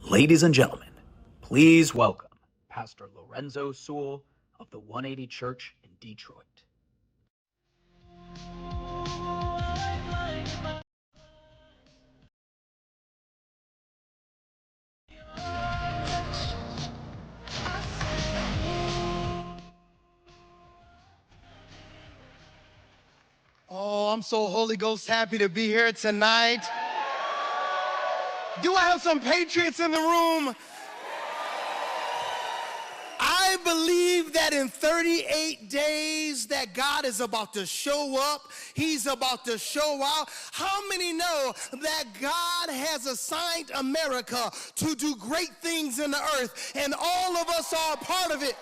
Ladies and gentlemen, please welcome Pastor Lorenzo Sewell of the 180 Church in Detroit. Oh, I'm so Holy Ghost happy to be here tonight. Do I have some patriots in the room? I believe that in 38 days that God is about to show up. He's about to show out. How many know that God has assigned America to do great things in the earth, and all of us are a part of it?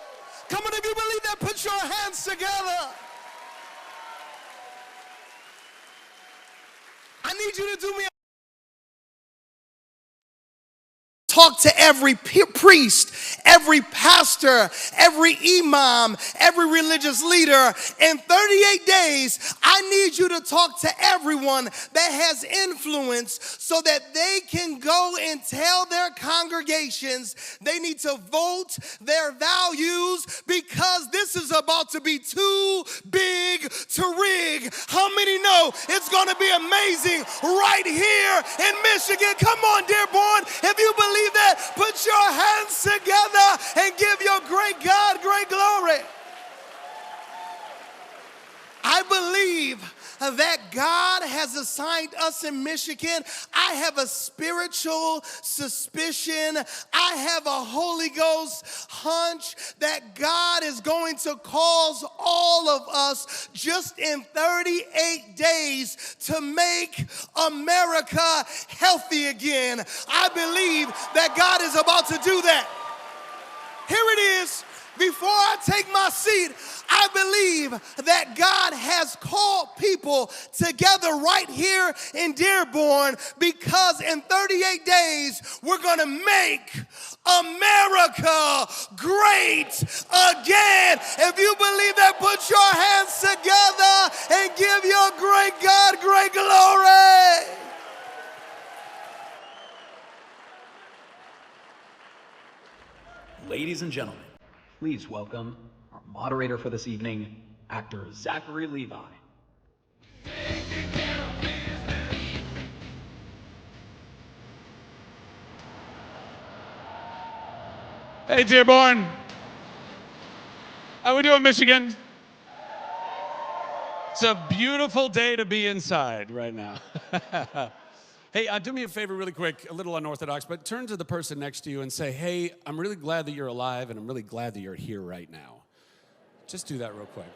Come on, if you believe that, put your hands together. I need you to do me a talk to every priest, every pastor, every imam, every religious leader. In 38 days, I need you to talk to everyone that has influence so that they can go and tell their congregations they need to vote their values, because this is about to be too big to rig. How many know it's going to be amazing right here in Michigan? Come on, Dearborn, if you believe that, put your hands together and give your great God great glory. I believe that God has assigned us in Michigan. I have a spiritual suspicion. I have a Holy Ghost hunch that God is going to cause all of us just in 38 days to make America healthy again. I believe that God is about to do that. Here it is. Before I take my seat, I believe that God has called people together right here in Dearborn, because in 38 days, we're going to make America great again. If you believe that, put your hands together and give your great God great glory. Ladies and gentlemen, please welcome our moderator for this evening, actor Zachary Levi. Hey, Dearborn. How we doing, Michigan? It's a beautiful day to be inside right now. Hey, do me a favor really quick, a little unorthodox, but turn to the person next to you and say, hey, I'm really glad that you're alive, and I'm really glad that you're here right now. Just do that real quick.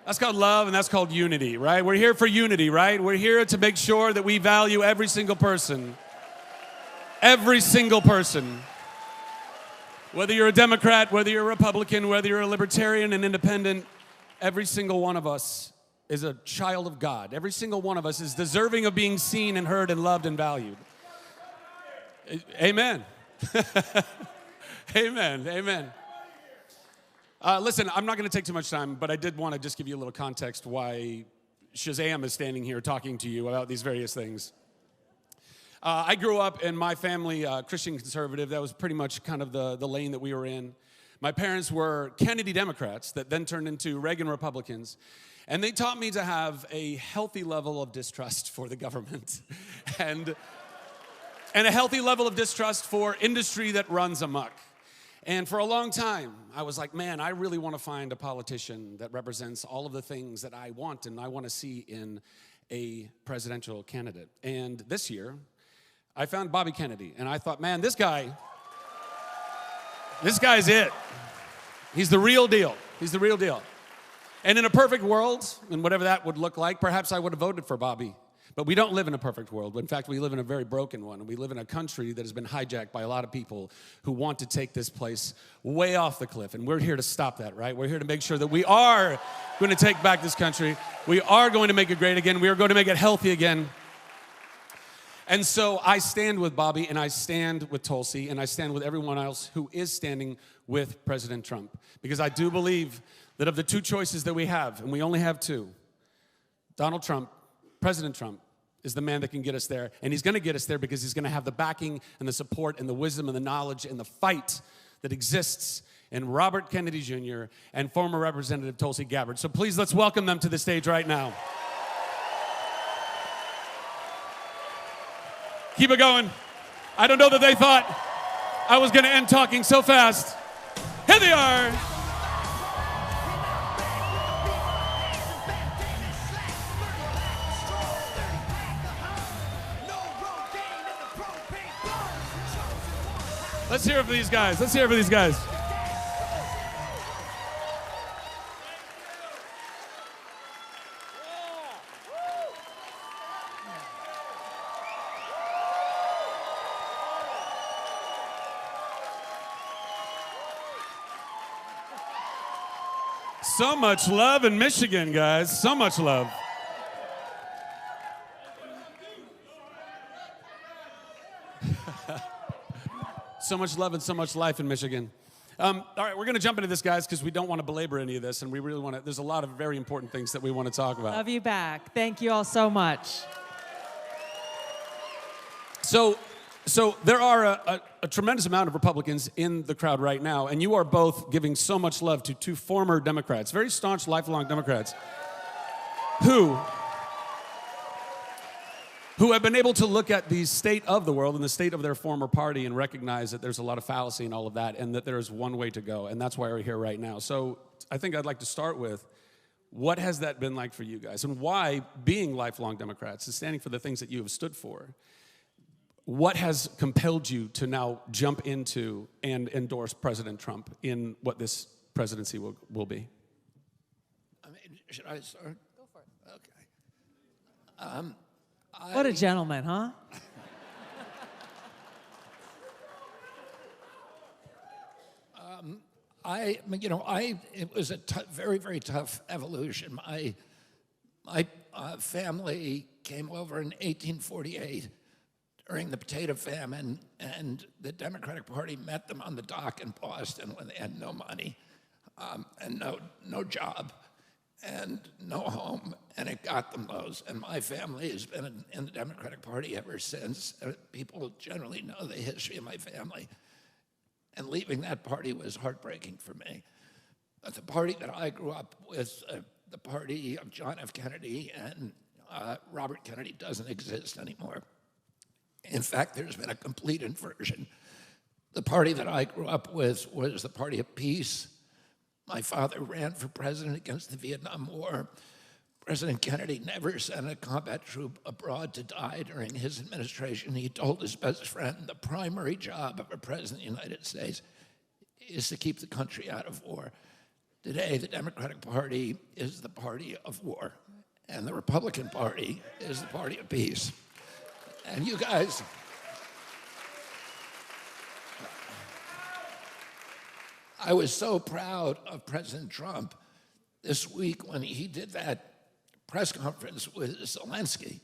That's called love, and that's called unity, right? We're here for unity, right? We're here to make sure that we value every single person. Every single person. Whether you're a Democrat, whether you're a Republican, whether you're a libertarian, an independent, every single one of us is a child of God. Every single one of us is deserving of being seen and heard and loved and valued. Amen. Amen. Amen. Listen, I'm not going to take too much time, but I did want to just give you a little context why Shazam is standing here talking to you about these various things. I grew up in my family, Christian conservative. That was pretty much kind of the lane that we were in. My parents were Kennedy Democrats that then turned into Reagan Republicans. And they taught me to have a healthy level of distrust for the government and a healthy level of distrust for industry that runs amok. And for a long time, I was like, man, I really want to find a politician that represents all of the things that I want and I want to see in a presidential candidate. And this year, I found Bobby Kennedy, and I thought, man, this guy's it. He's the real deal. He's the real deal. And in a perfect world, and whatever that would look like, perhaps I would have voted for Bobby. But we don't live in a perfect world. In fact, we live in a very broken one. And we live in a country that has been hijacked by a lot of people who want to take this place way off the cliff. And we're here to stop that, right? We're here to make sure that we are going to take back this country. We are going to make it great again. We are going to make it healthy again. And so I stand with Bobby, and I stand with Tulsi, and I stand with everyone else who is standing with President Trump. Because I do believe that of the two choices that we have, and we only have two, Donald Trump, President Trump, is the man that can get us there. And he's going to get us there because he's going to have the backing and the support and the wisdom and the knowledge and the fight that exists in Robert Kennedy Jr. and former Representative Tulsi Gabbard. So please, let's welcome them to the stage right now. Keep it going. I don't know that they thought I was going to end talking so fast. Here they are. Let's hear it for these guys. Let's hear it for these guys. So much love in Michigan, guys. So much love. So much love and so much life in Michigan. All right, we're going to jump into this, guys, because we don't want to belabor any of this, and we really want to. There's a lot of very important things that we want to talk about. Love you back. Thank you all so much. So there are a tremendous amount of Republicans in the crowd right now, and you are both giving so much love to two former Democrats, very staunch, lifelong Democrats, who have been able to look at the state of the world and the state of their former party and recognize that there's a lot of fallacy and all of that, and that there is one way to go, and that's why we're here right now. So I think I'd like to start with, what has that been like for you guys, and why, being lifelong Democrats and standing for the things that you have stood for, what has compelled you to now jump into and endorse President Trump in what this presidency will be? I mean, should I start? Go for it. Okay. What a gentleman, huh? It was a very, very tough evolution. My family came over in 1848 during the potato famine, and the Democratic Party met them on the dock in Boston when they had no money and no job and no home, and it got them those. And my family has been in the Democratic Party ever since. People generally know the history of my family. And leaving that party was heartbreaking for me. But the party that I grew up with, the party of John F. Kennedy and Robert Kennedy, doesn't exist anymore. In fact, there's been a complete inversion. The party that I grew up with was the party of peace. My father ran for president against the Vietnam War. President Kennedy never sent a combat troop abroad to die during his administration. He told his best friend, the primary job of a president of the United States is to keep the country out of war. Today, the Democratic Party is the party of war, and the Republican Party is the party of peace. And you guys, I was so proud of President Trump this week when he did that press conference with Zelensky.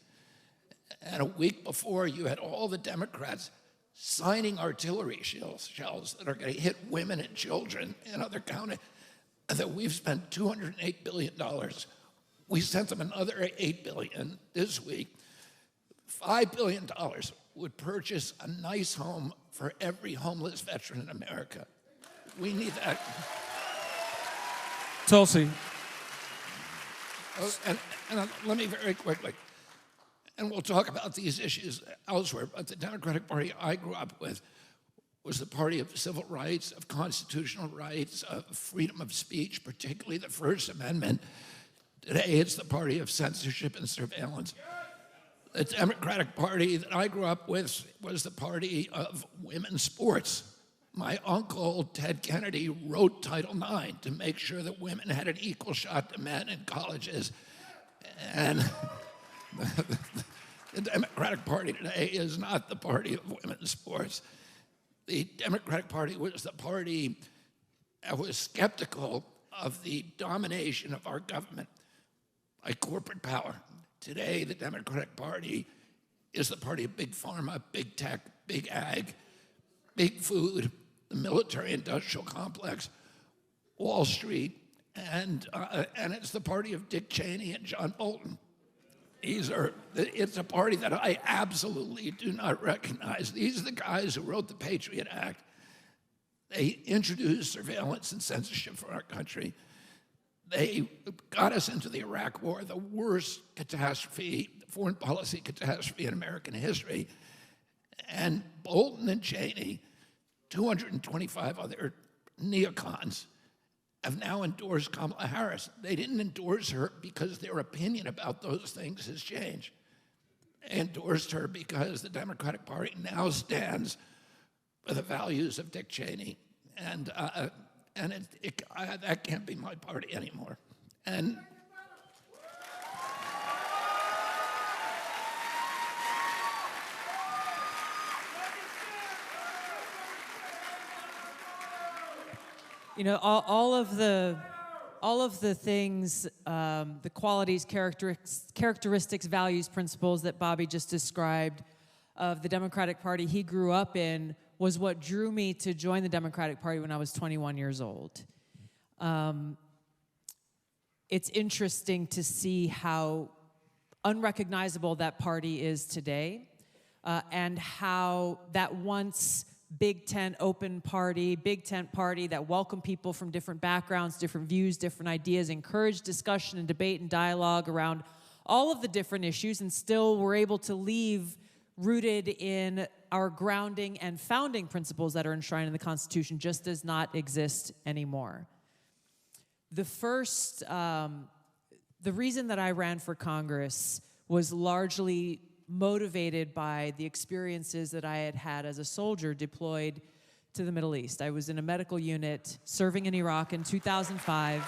And a week before, you had all the Democrats signing artillery shells that are going to hit women and children in other counties, that we've spent $208 billion. We sent them another $8 billion this week. $5 billion would purchase a nice home for every homeless veteran in America. We need that. Tulsi. And let me very quickly, and we'll talk about these issues elsewhere, but the Democratic Party I grew up with was the party of civil rights, of constitutional rights, of freedom of speech, particularly the First Amendment. Today, it's the party of censorship and surveillance. The Democratic Party that I grew up with was the party of women's sports. My uncle, Ted Kennedy, wrote Title IX to make sure that women had an equal shot to men in colleges. And the Democratic Party today is not the party of women's sports. The Democratic Party was the party that was skeptical of the domination of our government by corporate power. Today, the Democratic Party is the party of big pharma, big tech, big ag, big food, the military-industrial complex, Wall Street, and it's the party of Dick Cheney and John Bolton. It's a party that I absolutely do not recognize. These are the guys who wrote the Patriot Act. They introduced surveillance and censorship for our country. They got us into the Iraq War, the worst catastrophe, foreign policy catastrophe in American history. And Bolton and Cheney, 225 other neocons, have now endorsed Kamala Harris. They didn't endorse her because their opinion about those things has changed. They endorsed her because the Democratic Party now stands for the values of Dick Cheney. And that can't be my party anymore. And you know, all of the things, the qualities, characteristics, values, principles that Bobby just described of the Democratic Party he grew up in was what drew me to join the Democratic Party when I was 21 years old. It's interesting to see how unrecognizable that party is today, and how that once big tent open party, big tent party that welcomed people from different backgrounds, different views, different ideas, encouraged discussion and debate and dialogue around all of the different issues, and still were able to leave rooted in our grounding and founding principles that are enshrined in the Constitution, just does not exist anymore. The reason that I ran for Congress was largely motivated by the experiences that I had had as a soldier deployed to the Middle East. I was in a medical unit serving in Iraq in 2005.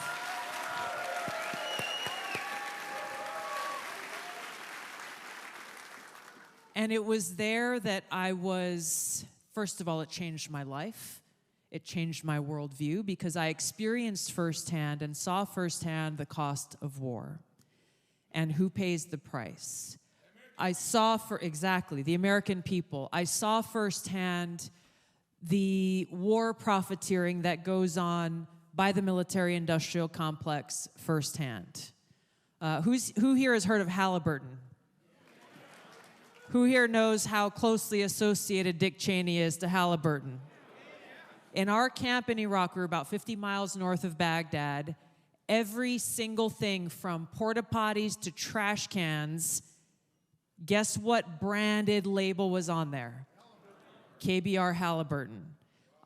And it was there that I was, first of all, it changed my life. It changed my worldview because I experienced firsthand and saw firsthand the cost of war and who pays the price. I saw exactly, the American people. I saw firsthand the war profiteering that goes on by the military-industrial complex firsthand. Who here has heard of Halliburton? Who here knows how closely associated Dick Cheney is to Halliburton? In our camp in Iraq, we were about 50 miles north of Baghdad. Every single thing from porta potties to trash cans, guess what branded label was on there? KBR Halliburton.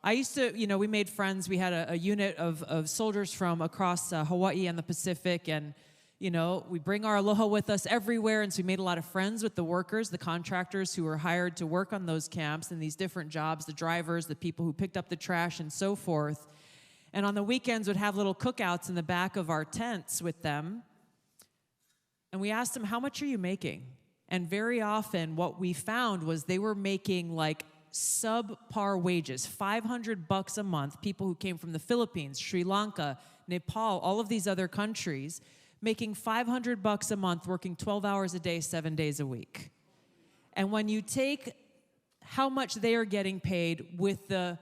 I used to, you know, we made friends. We had a unit of soldiers from across Hawaii and the Pacific, and you know, we bring our aloha with us everywhere, and so we made a lot of friends with the workers, the contractors who were hired to work on those camps and these different jobs, the drivers, the people who picked up the trash, and so forth. And on the weekends, would have little cookouts in the back of our tents with them. And we asked them, how much are you making? And very often, what we found was they were making like subpar wages, $500 a month, people who came from the Philippines, Sri Lanka, Nepal, all of these other countries, making $500 a month, working 12 hours a day, 7 days a week. And when you take how much they are getting paid with the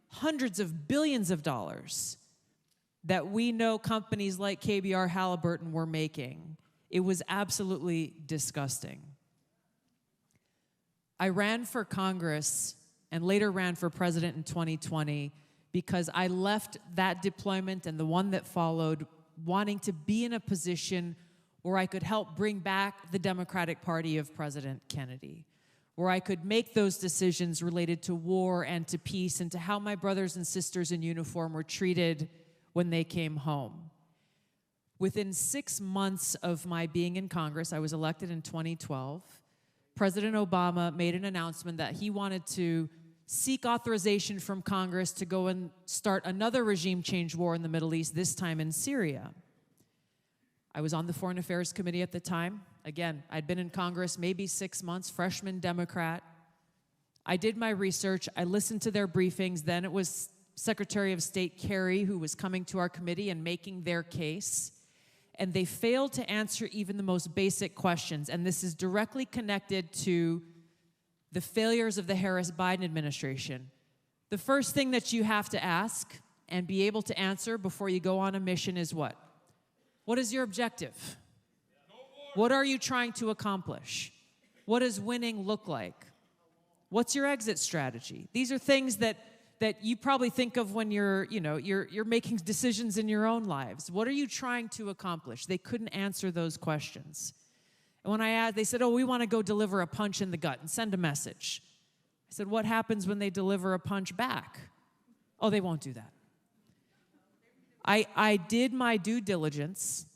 hundreds of billions of dollars that we know companies like KBR Halliburton were making, it was absolutely disgusting. I ran for Congress and later ran for president in 2020 because I left that deployment and the one that followed wanting to be in a position where I could help bring back the Democratic Party of President Kennedy, where I could make those decisions related to war and to peace and to how my brothers and sisters in uniform were treated when they came home. Within 6 months of my being in Congress, I was elected in 2012, President Obama made an announcement that he wanted to seek authorization from Congress to go and start another regime change war in the Middle East, this time in Syria. I was on the Foreign Affairs Committee at the time. Again, I'd been in Congress maybe 6 months, freshman Democrat. I did my research. I listened to their briefings. Then it was Secretary of State Kerry who was coming to our committee and making their case. And they failed to answer even the most basic questions. And this is directly connected to the failures of the Harris-Biden administration. The first thing that you have to ask and be able to answer before you go on a mission is what? What is your objective? What are you trying to accomplish? What does winning look like? What's your exit strategy? These are things that you probably think of when you're making decisions in your own lives. What are you trying to accomplish? They couldn't answer those questions. And when I asked, they said, oh, we want to go deliver a punch in the gut and send a message. I said, what happens when they deliver a punch back? Oh, they won't do that. I did my due diligence.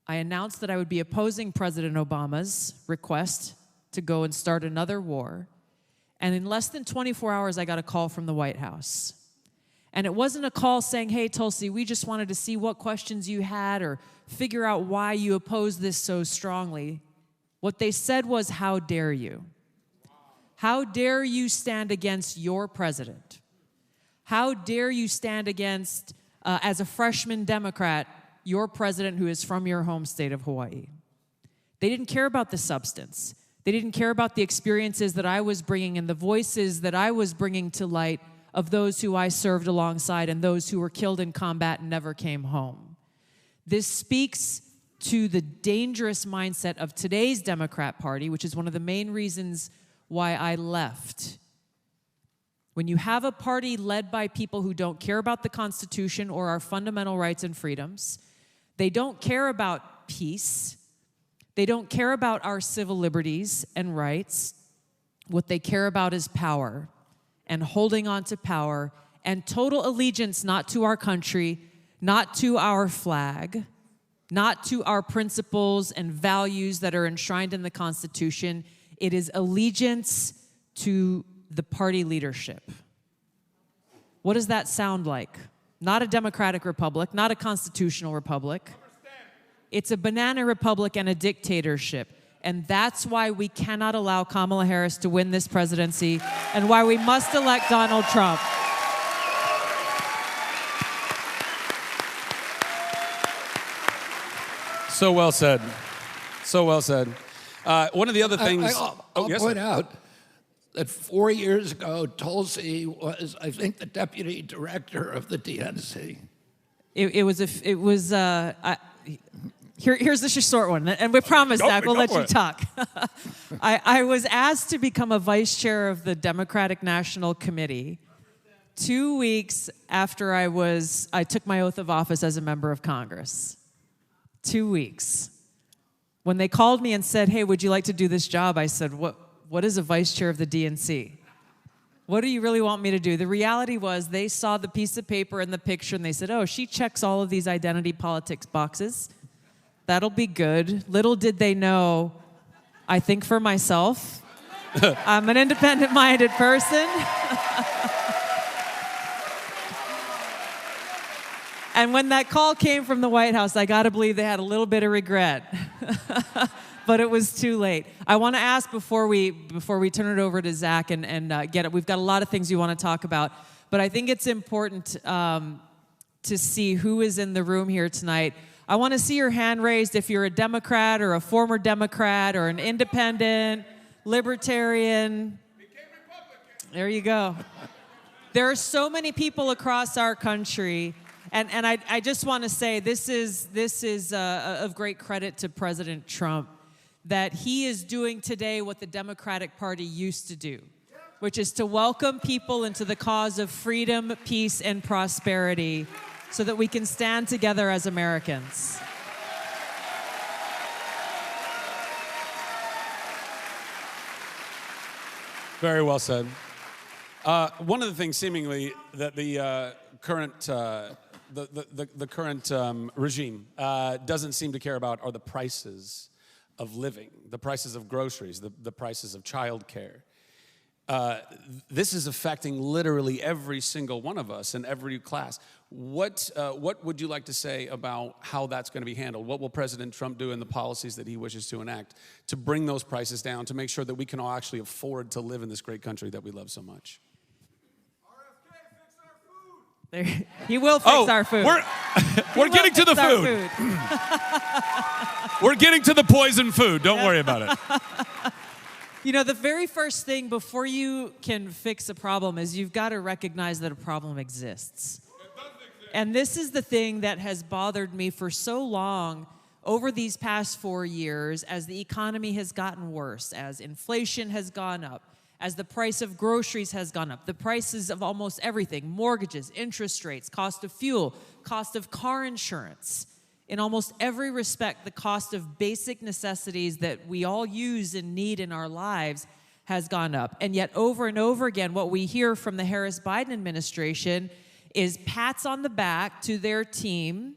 I announced that I would be opposing President Obama's request to go and start another war. And in less than 24 hours, I got a call from the White House. And it wasn't a call saying, hey, Tulsi, we just wanted to see what questions you had or figure out why you oppose this so strongly. What they said was, how dare you? How dare you stand against your president? How dare you stand against, as a freshman Democrat, your president who is from your home state of Hawaii? They didn't care about the substance. They didn't care about the experiences that I was bringing and the voices that I was bringing to light of those who I served alongside and those who were killed in combat and never came home. This speaks to the dangerous mindset of today's Democrat Party, which is one of the main reasons why I left. When you have a party led by people who don't care about the Constitution or our fundamental rights and freedoms, they don't care about peace, they don't care about our civil liberties and rights. What they care about is power and holding on to power and total allegiance not to our country, not to our flag, not to our principles and values that are enshrined in the Constitution. It is allegiance to the party leadership. What does that sound like? Not a democratic republic, not a constitutional republic. It's a banana republic and a dictatorship. And that's why we cannot allow Kamala Harris to win this presidency and why we must elect Donald Trump. So well said. So well said. One of the other things... I'll point out that 4 years ago, Tulsi was, I think, the deputy director of the DNC. Here's the short one, and we promise, Zach, we'll let you talk. I was asked to become a vice chair of the Democratic National Committee 2 weeks after I took my oath of office as a member of Congress. 2 weeks. When they called me and said, hey, would you like to do this job? I said, what is a vice chair of the DNC? What do you really want me to do? The reality was they saw the piece of paper and the picture and they said, oh, she checks all of these identity politics boxes. That'll be good. Little did they know, I think for myself. I'm an independent-minded person. And when that call came from the White House, I got to believe they had a little bit of regret. But it was too late. I want to ask before we turn it over to Zach and get it. We've got a lot of things we want to talk about, but I think it's important to see who is in the room here tonight. I want to see your hand raised if you're a Democrat or a former Democrat or an independent, libertarian. There you go. There are so many people across our country, and I just want to say this is of great credit to President Trump that he is doing today what the Democratic Party used to do, which is to welcome people into the cause of freedom, peace, and prosperity so that we can stand together as Americans. Very well said. One of the things seemingly that the current regime doesn't seem to care about are the prices of living, the prices of groceries, the prices of childcare. This is affecting literally every single one of us in every class. What would you like to say about how that's going to be handled? What will President Trump do in the policies that he wishes to enact to bring those prices down, to make sure that we can all actually afford to live in this great country that we love so much? RFK, fix our food. He will fix our food. We're getting to the food. We're getting to the poison food. Don't worry about it. You know, the very first thing before you can fix a problem is you've got to recognize that a problem exists. And this is the thing that has bothered me for so long over these past 4 years, as the economy has gotten worse, as inflation has gone up, as the price of groceries has gone up, the prices of almost everything, mortgages, interest rates, cost of fuel, cost of car insurance, in almost every respect, the cost of basic necessities that we all use and need in our lives has gone up. And yet over and over again, what we hear from the Harris-Biden administration is pats on the back to their team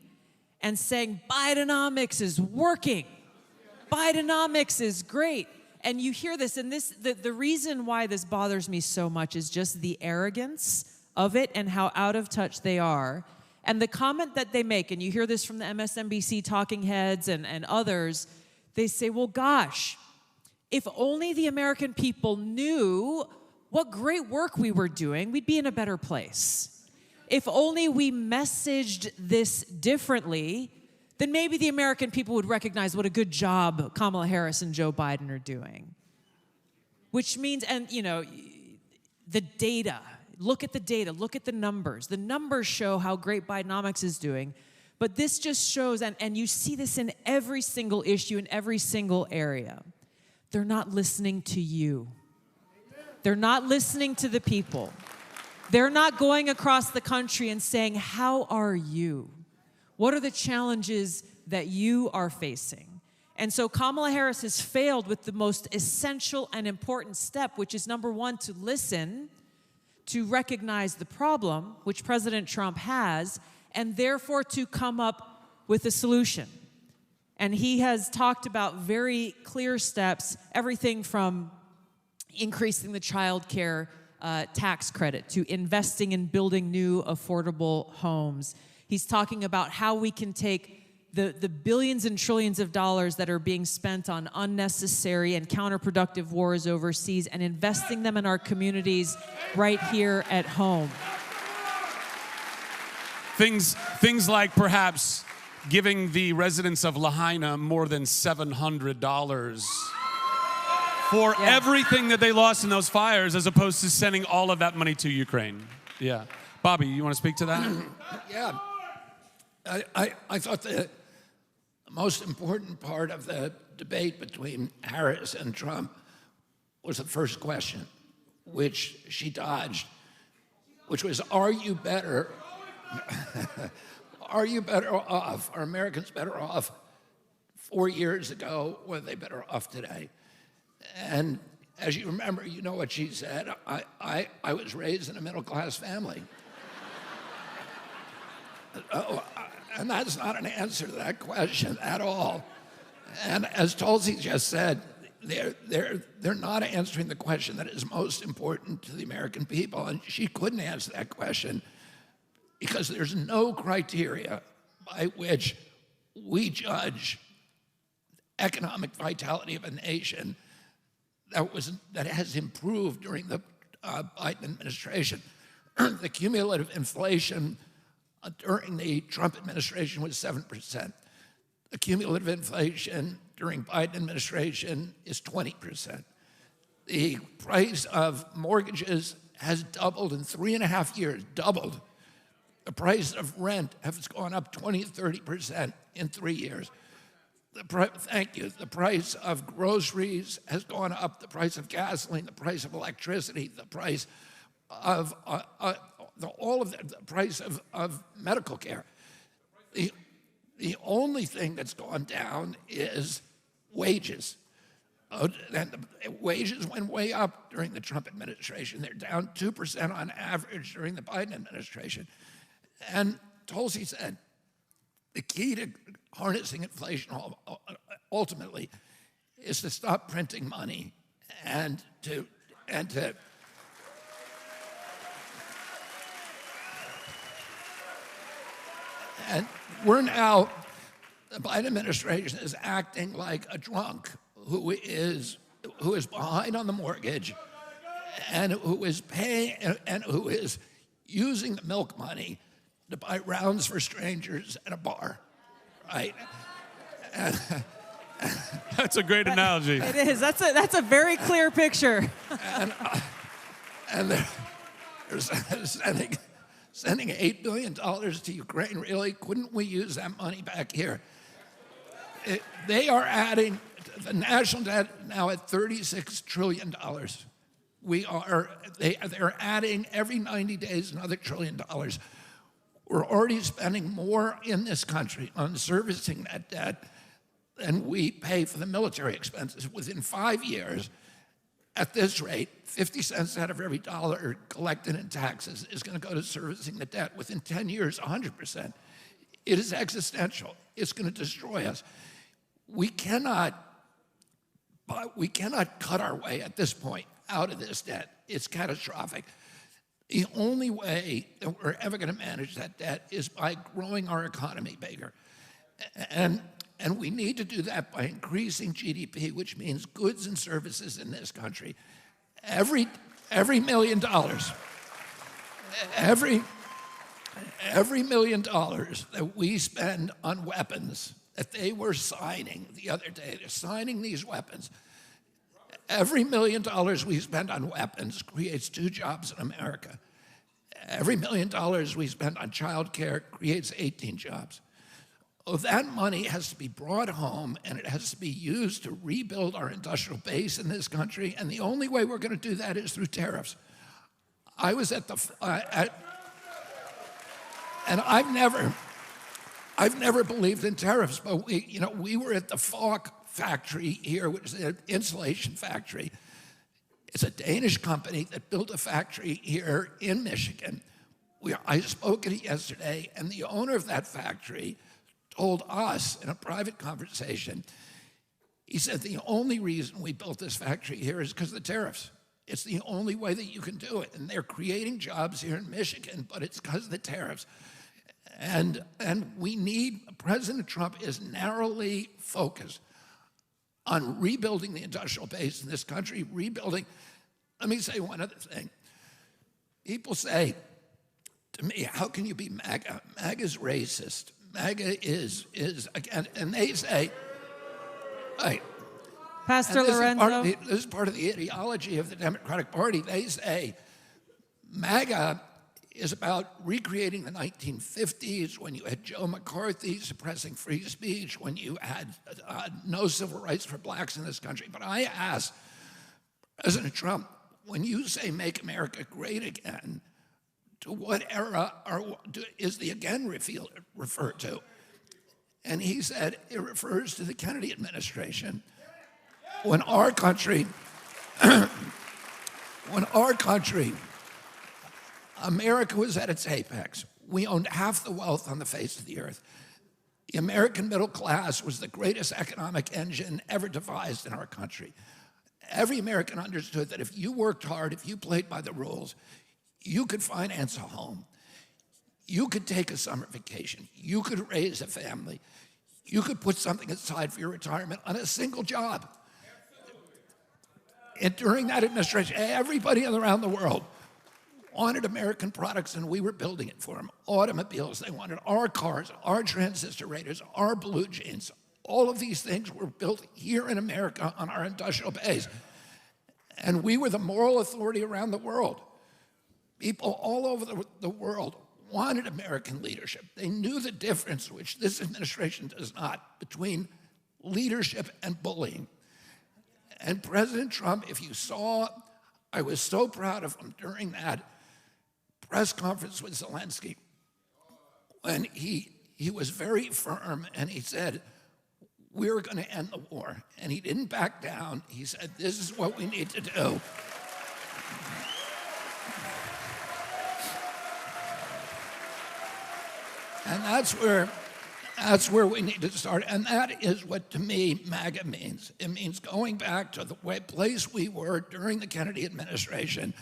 and saying, Bidenomics is working. Bidenomics is great. And you hear this, and the reason why this bothers me so much is just the arrogance of it and how out of touch they are. And the comment that they make, and you hear this from the MSNBC talking heads and others, they say, well, gosh, if only the American people knew what great work we were doing, we'd be in a better place. If only we messaged this differently, then maybe the American people would recognize what a good job Kamala Harris and Joe Biden are doing. Which means, and you know, the data, look at the data, look at the numbers. The numbers show how great Bidenomics is doing, but this just shows, and you see this in every single issue, in every single area. They're not listening to you. They're not listening to the people. They're not going across the country and saying, how are you? What are the challenges that you are facing? And so Kamala Harris has failed with the most essential and important step, which is number one, to listen, to recognize the problem, which President Trump has, and therefore to come up with a solution. And he has talked about very clear steps, everything from increasing the child care tax credit to investing in building new affordable homes. He's talking about how we can take the billions and trillions of dollars that are being spent on unnecessary and counterproductive wars overseas and investing them in our communities right here at home. Things like perhaps giving the residents of Lahaina more than $700 for everything that they lost in those fires, as opposed to sending all of that money to Ukraine. Yeah. Bobby, you want to speak to that? Yeah. I thought the most important part of the debate between Harris and Trump was the first question, which she dodged, which was, are you better off? Are Americans better off 4 years ago, or are they better off today? And as you remember, you know what she said. I was raised in a middle-class family. And that's not an answer to that question at all. And as Tulsi just said, they're not answering the question that is most important to the American people. And she couldn't answer that question because there's no criteria by which we judge economic vitality of a nation that has improved during the Biden administration. The cumulative inflation during the Trump administration was 7%. The cumulative inflation during Biden administration is 20%. The price of mortgages has doubled in 3.5 years, doubled. The price of rent has gone up 20 to 30% in 3 years. Thank you. The price of groceries has gone up, the price of gasoline, the price of electricity, the price of the price of medical care. The only thing that's gone down is wages. And the wages went way up during the Trump administration. They're down 2% on average during the Biden administration. And Tulsi said, the key to harnessing inflation ultimately is to stop printing money and to and we're now, the Biden administration is acting like a drunk who is behind on the mortgage and who is paying and who is using the milk money to buy rounds for strangers at a bar, right? That's a great analogy. It is. That's a very clear picture. And they're sending $8 billion to Ukraine. Really, couldn't we use that money back here? They are adding the national debt now at $36 trillion. They're adding every 90 days another $1 trillion. We're already spending more in this country on servicing that debt than we pay for the military expenses. Within 5 years, at this rate, 50 cents out of every dollar collected in taxes is going to go to servicing the debt. Within 10 years, 100%. It is existential. It's going to destroy us. We cannot cut our way at this point out of this debt. It's catastrophic. The only way that we're ever going to manage that debt is by growing our economy bigger. And we need to do that by increasing GDP, which means goods and services in this country. Every $1 million, every $1 million that we spend on weapons that they were signing the other day, they're signing these weapons. Every $1 million we spend on weapons creates 2 jobs in America. Every $1 million we spend on child care creates 18 jobs. Well, that money has to be brought home, and it has to be used to rebuild our industrial base in this country, and the only way we're going to do that is through tariffs. I was at the, and I've never believed in tariffs, but we were at the Falk factory here, which is an insulation factory. It's a Danish company that built a factory here in Michigan. I spoke at it yesterday, and the owner of that factory told us in a private conversation, he said, the only reason we built this factory here is because of the tariffs. It's the only way that you can do it. And they're creating jobs here in Michigan, but it's because of the tariffs. And we need, President Trump is narrowly focused on rebuilding the industrial base in this country, rebuilding. Let me say one other thing. People say to me, how can you be MAGA? MAGA's racist. MAGA is again, and they say, hey, Pastor Lorenzo. This is part of the ideology of the Democratic Party. They say MAGA is about recreating the 1950s when you had Joe McCarthy suppressing free speech, when you had no civil rights for blacks in this country. But I ask President Trump, when you say make America great again, to what era is the again referred to? And he said it refers to the Kennedy administration. When our country, America was at its apex. We owned half the wealth on the face of the earth. The American middle class was the greatest economic engine ever devised in our country. Every American understood that if you worked hard, if you played by the rules, you could finance a home. You could take a summer vacation. You could raise a family. You could put something aside for your retirement on a single job. And during that administration, everybody around the world wanted American products, and we were building it for them. Automobiles, they wanted our cars, our transistor radios, our blue jeans. All of these things were built here in America on our industrial base. And we were the moral authority around the world. People all over the world wanted American leadership. They knew the difference, which this administration does not, between leadership and bullying. And President Trump, if you saw, I was so proud of him during that press conference with Zelensky, when he was very firm and he said, we're going to end the war. And he didn't back down. He said, this is what we need to do. And that's where we need to start. And that is what, to me, MAGA means. It means going back to the place we were during the Kennedy administration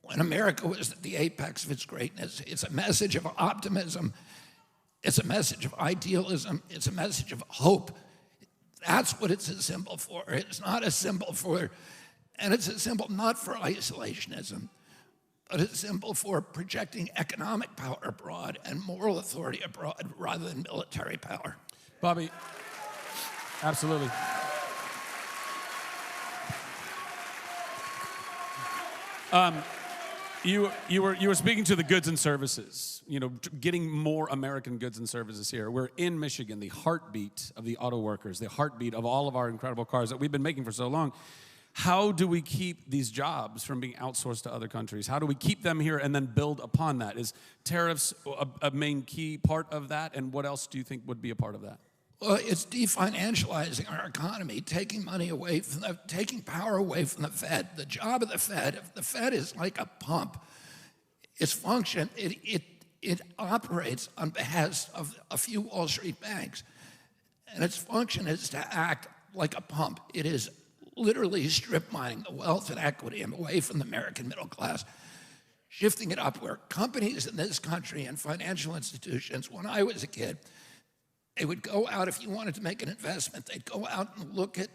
when America was at the apex of its greatness. It's a message of optimism. It's a message of idealism. It's a message of hope. That's what it's a symbol for. It's not a symbol for, and it's a symbol not for isolationism, but it's a symbol for projecting economic power abroad and moral authority abroad rather than military power. Bobby, absolutely. You were speaking to the goods and services, getting more American goods and services here. We're in Michigan, the heartbeat of the auto workers, the heartbeat of all of our incredible cars that we've been making for so long. How do we keep these jobs from being outsourced to other countries? How do we keep them here and then build upon that? Is tariffs a main key part of that? And what else do you think would be a part of that? Well, it's definancializing our economy, taking money away from taking power away from the Fed. The job of the Fed, if the Fed is like a pump, its function, it operates on behalf of a few Wall Street banks. And its function is to act like a pump. It is literally strip mining the wealth and equity away from the American middle class, shifting it up where companies in this country and financial institutions, when I was a kid, they would go out, if you wanted to make an investment, they'd go out and look at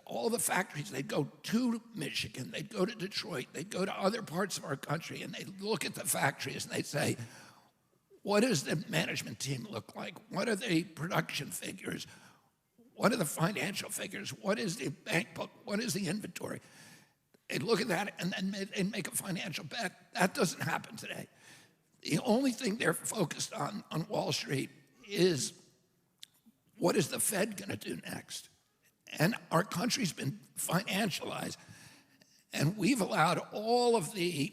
all the factories. They'd go to Michigan, they'd go to Detroit, they'd go to other parts of our country, and they'd look at the factories and they'd say, what does the management team look like? What are the production figures? What are the financial figures? What is the bank book? What is the inventory? They'd look at that and then they'd make a financial bet. That doesn't happen today. The only thing they're focused on Wall Street is, what is the Fed going to do next? And our country's been financialized, and we've allowed all of the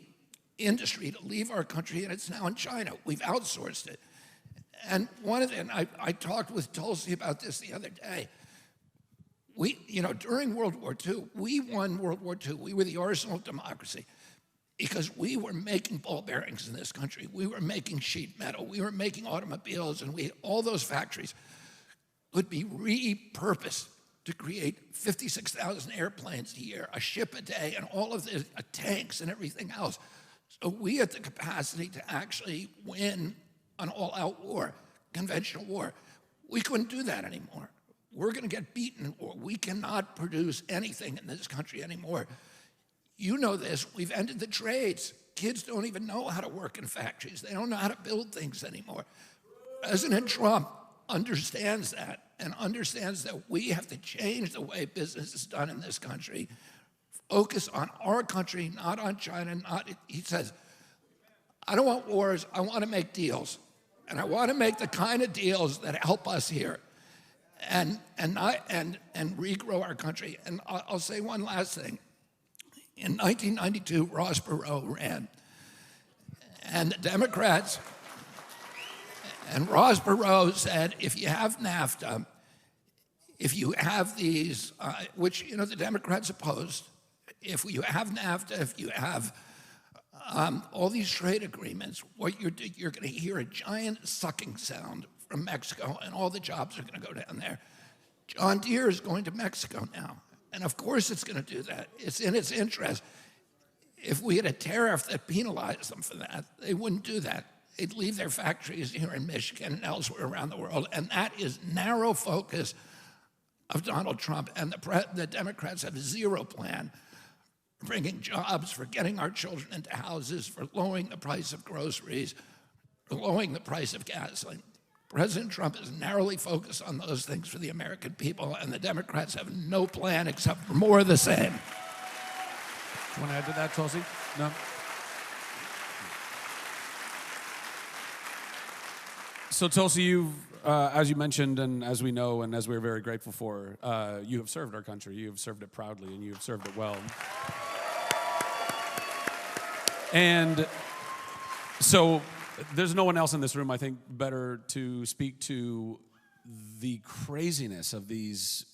industry to leave our country, and it's now in China. We've outsourced it. And I talked with Tulsi about this the other day. During World War II, we won World War II. We were the arsenal of democracy because we were making ball bearings in this country. We were making sheet metal. We were making automobiles, and all those factories could be repurposed to create 56,000 airplanes a year, a ship a day, and all of the tanks and everything else. So we had the capacity to actually win an all-out war, conventional war. We couldn't do that anymore. We're going to get beaten in war. We cannot produce anything in this country anymore. You know this. We've ended the trades. Kids don't even know how to work in factories. They don't know how to build things anymore. President Trump understands that and understands that we have to change the way business is done in this country. Focus on our country, not on China. He says, I don't want wars. I want to make deals. And I want to make the kind of deals that help us here and regrow our country. And I'll say one last thing. In 1992, Ross Perot ran. And the Democrats, and Ross Perot said, if you have NAFTA, if you have these, which, the Democrats opposed, if you have NAFTA, if you have all these trade agreements, what you're going to hear a giant sucking sound from Mexico, and all the jobs are going to go down there. John Deere is going to Mexico now, and of course it's going to do that. It's in its interest. If we had a tariff that penalized them for that, they wouldn't do that. They'd leave their factories here in Michigan and elsewhere around the world, and that is narrow focus of Donald Trump, and the Democrats have zero plan for bringing jobs, for getting our children into houses, for lowering the price of groceries, for lowering the price of gasoline. President Trump is narrowly focused on those things for the American people, and the Democrats have no plan except for more of the same. You want to add to that, Tulsi? No? So, Tulsi, you've, as you mentioned, and as we know, and as we're very grateful for, you have served our country. You have served it proudly, and you have served it well. And so there's no one else in this room, I think, better to speak to the craziness of these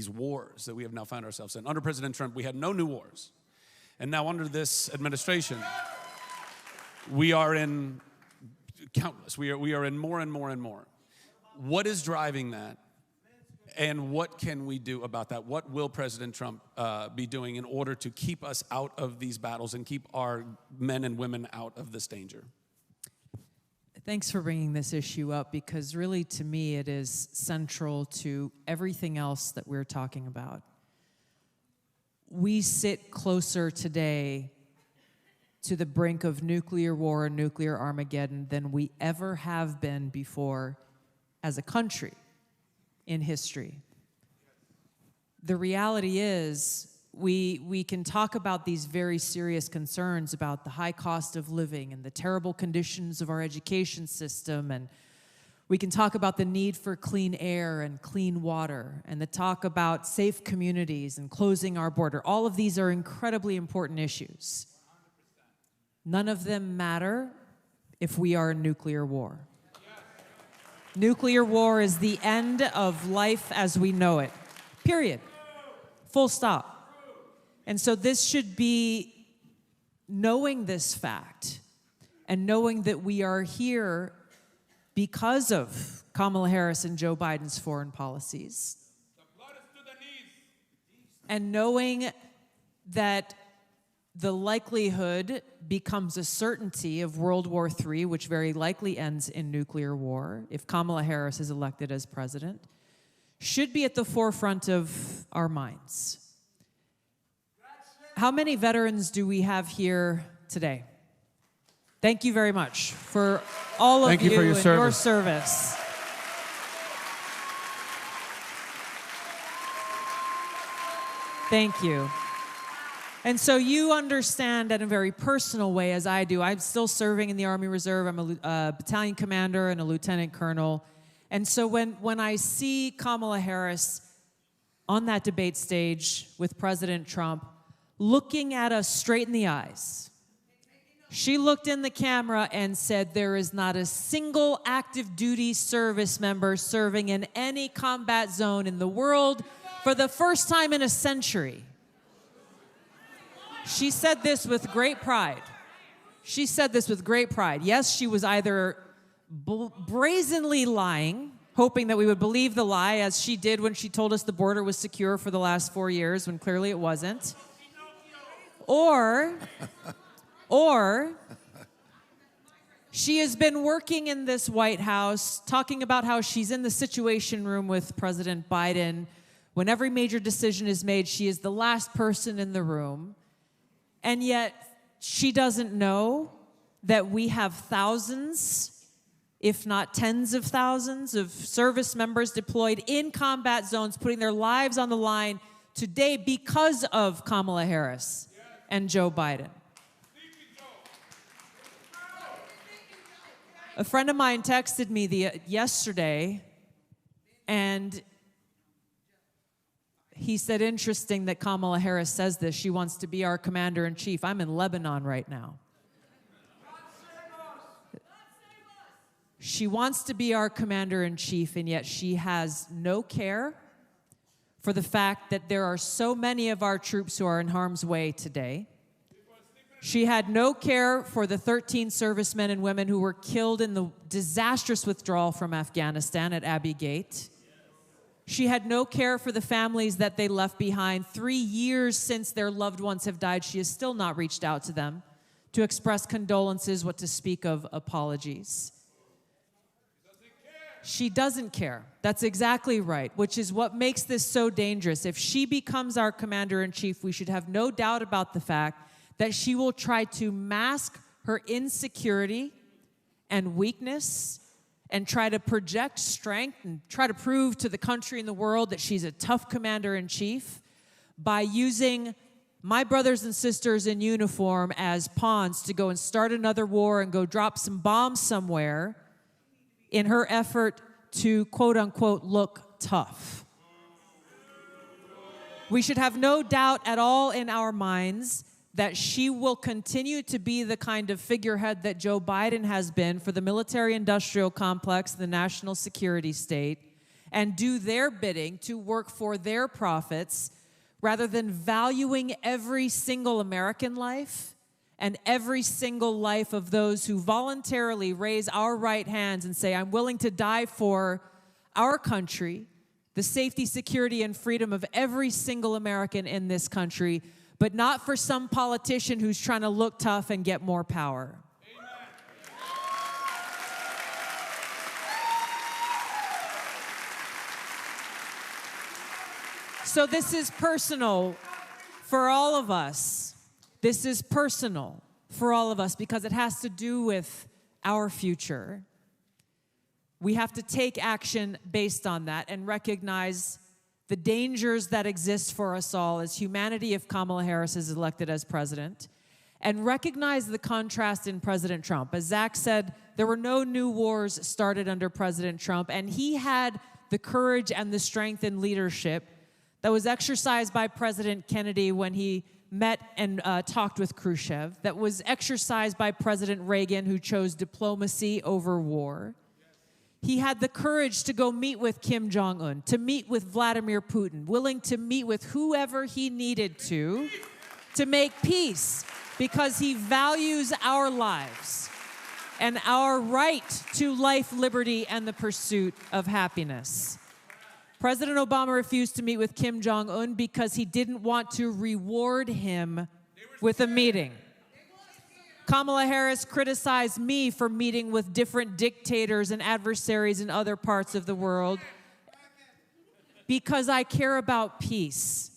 wars that we have now found ourselves in. Under President Trump, we had no new wars. And now under this administration, we are in countless. We are in more and more and more. What is driving that? And what can we do about that? What will President Trump be doing in order to keep us out of these battles and keep our men and women out of this danger? Thanks for bringing this issue up, because really, to me, it is central to everything else that we're talking about. We sit closer today to the brink of nuclear war and nuclear Armageddon than we ever have been before as a country in history. The reality is, we can talk about these very serious concerns about the high cost of living and the terrible conditions of our education system, and we can talk about the need for clean air and clean water, and the talk about safe communities and closing our border. All of these are incredibly important issues. None of them matter if we are in nuclear war. Nuclear war is the end of life as we know it. Period. Full stop. And so this should be knowing this fact and knowing that we are here because of Kamala Harris and Joe Biden's foreign policies. And knowing that the likelihood becomes a certainty of World War III, which very likely ends in nuclear war if Kamala Harris is elected as president, should be at the forefront of our minds. How many veterans do we have here today? Thank you very much for all of you for your and service. your service. Thank you. And so you understand in a very personal way, as I do. I'm still serving in the Army Reserve. I'm a battalion commander and a lieutenant colonel. And so when I see Kamala Harris on that debate stage with President Trump, looking at us straight in the eyes, she looked in the camera and said, there is not a single active duty service member serving in any combat zone in the world for the first time in a century. She said this with great pride. She said this with great pride. Yes, she was either brazenly lying, hoping that we would believe the lie, as she did when she told us the border was secure for the last 4 years, when clearly it wasn't. Or she has been working in this White House, talking about how she's in the Situation Room with President Biden. When every major decision is made, she is the last person in the room. And yet, she doesn't know that we have thousands, if not tens of thousands, of service members deployed in combat zones, putting their lives on the line today because of Kamala Harris and Joe Biden. A friend of mine texted me yesterday, and he said, interesting that Kamala Harris says this. She wants to be our commander-in-chief. I'm in Lebanon right now. She wants to be our commander-in-chief, and yet she has no care for the fact that there are so many of our troops who are in harm's way today. She had no care for the 13 servicemen and women who were killed in the disastrous withdrawal from Afghanistan at Abbey Gate. She had no care for the families that they left behind. 3 years since their loved ones have died, she has still not reached out to them to express condolences, what to speak of apologies. She doesn't care. That's exactly right, which is what makes this so dangerous. If she becomes our commander-in-chief, we should have no doubt about the fact that she will try to mask her insecurity and weakness and try to project strength and try to prove to the country and the world that she's a tough commander-in-chief by using my brothers and sisters in uniform as pawns to go and start another war and go drop some bombs somewhere in her effort to, quote-unquote, look tough. We should have no doubt at all in our minds that she will continue to be the kind of figurehead that Joe Biden has been for the military-industrial complex, the national security state, and do their bidding to work for their profits rather than valuing every single American life and every single life of those who voluntarily raise our right hands and say, I'm willing to die for our country, the safety, security, and freedom of every single American in this country, but not for some politician who's trying to look tough and get more power. So this is personal for all of us. This is personal for all of us because it has to do with our future. We have to take action based on that and recognize the dangers that exist for us all as humanity if Kamala Harris is elected as president, and recognize the contrast in President Trump. As Zach said, there were no new wars started under President Trump, and he had the courage and the strength and leadership that was exercised by President Kennedy when he met and talked with Khrushchev, that was exercised by President Reagan, who chose diplomacy over war. He had the courage to go meet with Kim Jong-un, to meet with Vladimir Putin, willing to meet with whoever he needed to make peace, because he values our lives and our right to life, liberty, and the pursuit of happiness. President Obama refused to meet with Kim Jong-un because he didn't want to reward him with a meeting. Kamala Harris criticized me for meeting with different dictators and adversaries in other parts of the world because I care about peace.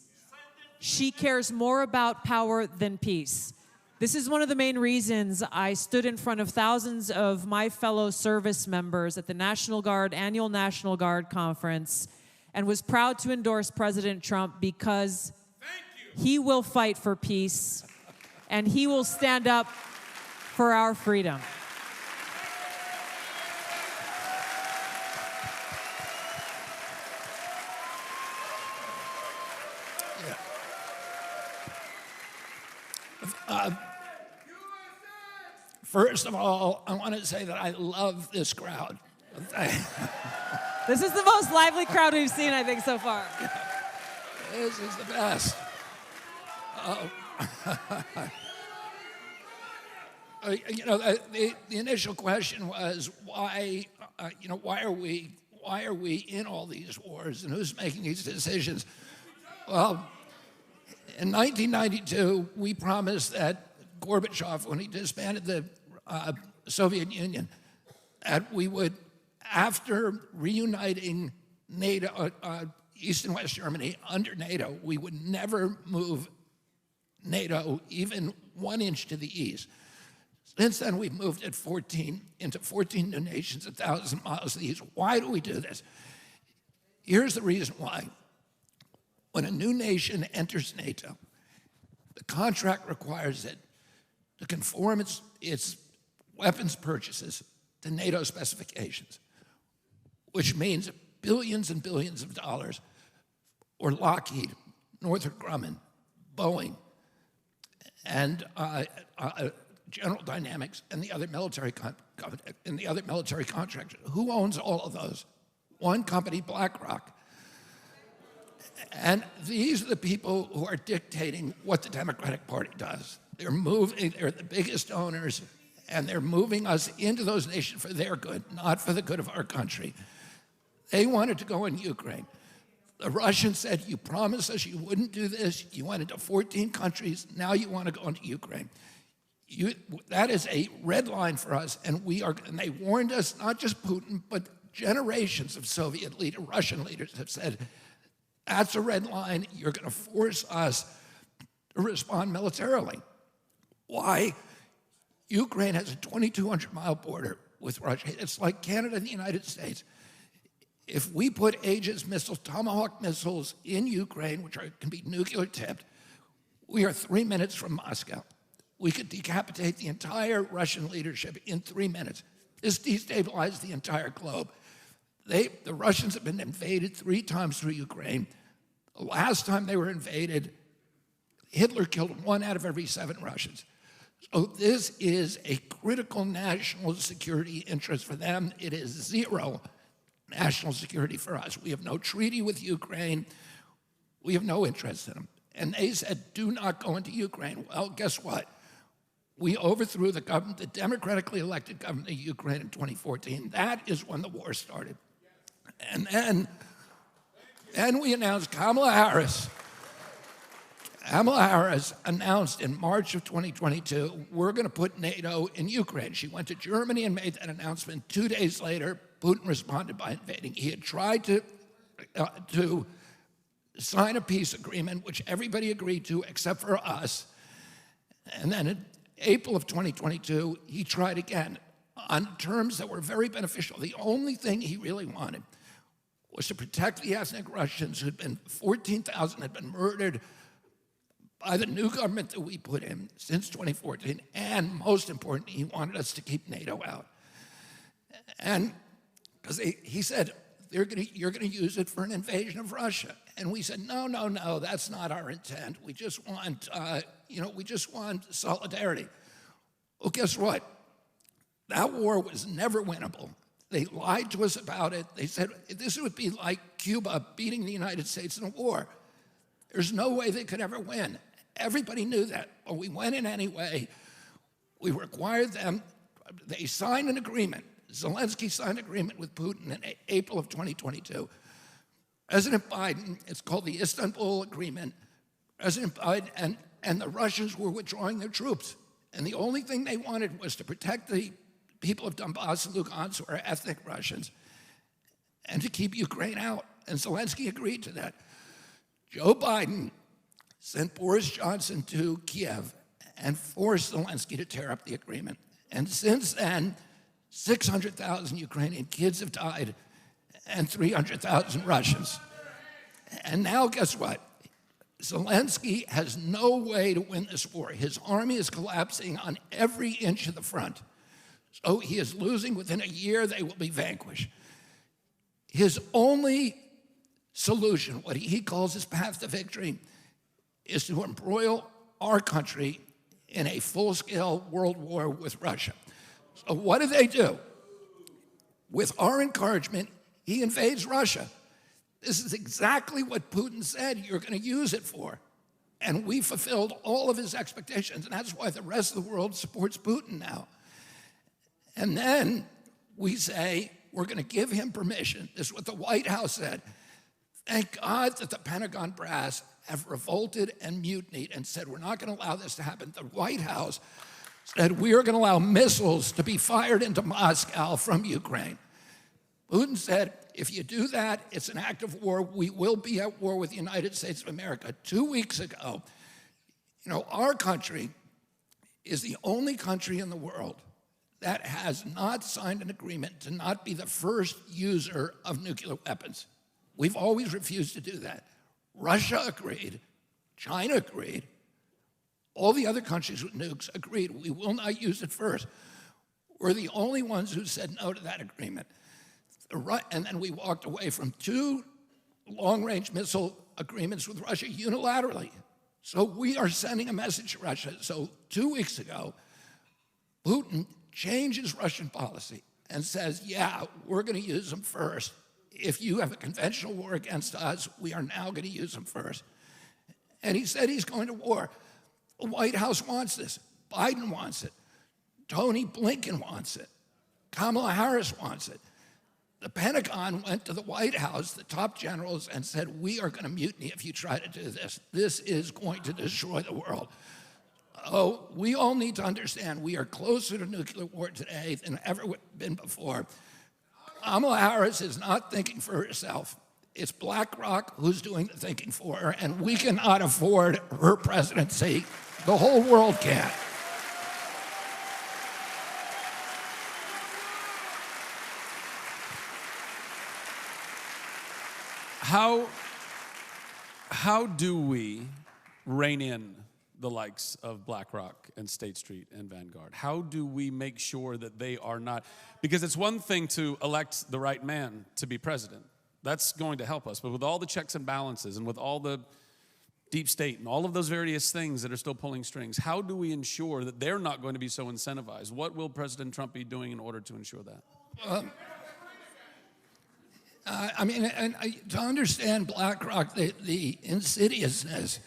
She cares more about power than peace. This is one of the main reasons I stood in front of thousands of my fellow service members at the National Guard Annual National Guard Conference and was proud to endorse President Trump because he will fight for peace and he will stand up for our freedom. First of all, I want to say that I love this crowd. This is the most lively crowd we've seen, I think, so far. This is the best. The initial question was why are we in all these wars and who's making these decisions? Well, in 1992, we promised that Gorbachev, when he disbanded the Soviet Union, that we would, after reuniting NATO, East and West Germany under NATO, we would never move NATO even 1 inch to the east. Since then, we've moved it into 14 new nations, 1,000 miles to the east. Why do we do this? Here's the reason why. When a new nation enters NATO, the contract requires it to conform its weapons purchases to NATO specifications, which means billions and billions of dollars, or Lockheed, Northrop Grumman, Boeing, and General Dynamics, and the other military contractors. Who owns all of those? One company, BlackRock. And these are the people who are dictating what the Democratic Party does. They're the biggest owners, and they're moving us into those nations for their good, not for the good of our country. They wanted to go in Ukraine. The Russians said, you promised us you wouldn't do this. You went into 14 countries. Now you want to go into Ukraine. That is a red line for us, and they warned us, not just Putin, but generations of Russian leaders have said, that's a red line. You're going to force us to respond militarily. Why? Ukraine has a 2,200-mile border with Russia. It's like Canada and the United States. If we put Aegis missiles, Tomahawk missiles in Ukraine, which can be nuclear tipped, we are 3 minutes from Moscow. We could decapitate the entire Russian leadership in 3 minutes. This destabilized the entire globe. The Russians have been invaded 3 times through Ukraine. The last time they were invaded, Hitler killed 1 out of every 7 Russians. So this is a critical national security interest for them. It is zero national security for us. We have no treaty with Ukraine. We have no interest in them. And they said, do not go into Ukraine. Well, guess what? We overthrew the government, the democratically elected government of Ukraine in 2014. That is when the war started. And then we announced Kamala Harris. Kamala Harris announced in March of 2022, we're going to put NATO in Ukraine. She went to Germany and made that announcement. 2 days later, Putin responded by invading. He had tried to sign a peace agreement, which everybody agreed to except for us. And then in April of 2022, he tried again on terms that were very beneficial. The only thing he really wanted was to protect the ethnic Russians 14,000 had been murdered by the new government that we put in since 2014, and most important, he wanted us to keep NATO out. And because he said, you're gonna use it for an invasion of Russia. And we said, no, that's not our intent. We just want, we just want solidarity. Well, guess what? That war was never winnable. They lied to us about it. They said this would be like Cuba beating the United States in a war. There's no way they could ever win. Everybody knew that, but we went in anyway. We required them, they signed an agreement. Zelensky signed an agreement with Putin in April of 2022. President Biden, it's called the Istanbul Agreement. President Biden and the Russians were withdrawing their troops. And the only thing they wanted was to protect the people of Donbass and Lugansk, who are ethnic Russians, and to keep Ukraine out. And Zelensky agreed to that. Joe Biden sent Boris Johnson to Kiev and forced Zelensky to tear up the agreement. And since then, 600,000 Ukrainian kids have died and 300,000 Russians. And now, guess what? Zelensky has no way to win this war. His army is collapsing on every inch of the front. So he is losing. Within a year, they will be vanquished. His only solution, what he calls his path to victory, is to embroil our country in a full-scale world war with Russia. So what do? With our encouragement, he invades Russia. This is exactly what Putin said you're going to use it for. And we fulfilled all of his expectations, and that's why the rest of the world supports Putin now. And then we say we're going to give him permission. This is what the White House said. Thank God that the Pentagon brass have revolted and mutinied and said we're not going to allow this to happen. The White House said we are going to allow missiles to be fired into Moscow from Ukraine. Putin said, if you do that, it's an act of war. We will be at war with the United States of America. 2 weeks ago, our country is the only country in the world that has not signed an agreement to not be the first user of nuclear weapons. We've always refused to do that. Russia agreed, China agreed, all the other countries with nukes agreed we will not use it first. We're the only ones who said no to that agreement. And then we walked away from 2 long-range missile agreements with Russia unilaterally. So we are sending a message to Russia. So 2 weeks ago, Putin changes Russian policy and says, yeah, we're going to use them first. If you have a conventional war against us, we are now going to use them first. And he said he's going to war. The White House wants this. Biden wants it. Tony Blinken wants it. Kamala Harris wants it. The Pentagon went to the White House, the top generals, and said, we are going to mutiny if you try to do this. This is going to destroy the world. Oh, we all need to understand we are closer to nuclear war today than ever been before. Kamala Harris is not thinking for herself. It's BlackRock who's doing the thinking for her, and we cannot afford her presidency. The whole world can't. How do we rein in the likes of BlackRock and State Street and Vanguard? How do we make sure that they are not? Because it's one thing to elect the right man to be president. That's going to help us. But with all the checks and balances and with all the deep state and all of those various things that are still pulling strings, how do we ensure that they're not going to be so incentivized? What will President Trump be doing in order to ensure that? To understand BlackRock, the insidiousness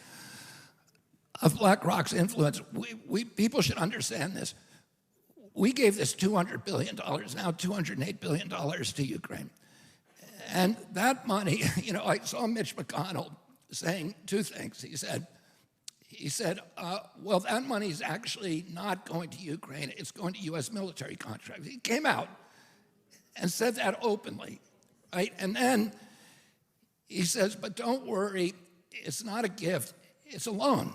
of BlackRock's influence, people should understand this. We gave this $200 billion, now $208 billion to Ukraine. And that money, I saw Mitch McConnell saying 2 things. He said, well, that money is actually not going to Ukraine, it's going to U.S. military contracts. He came out and said that openly, right? And then he says, but don't worry, it's not a gift, it's a loan.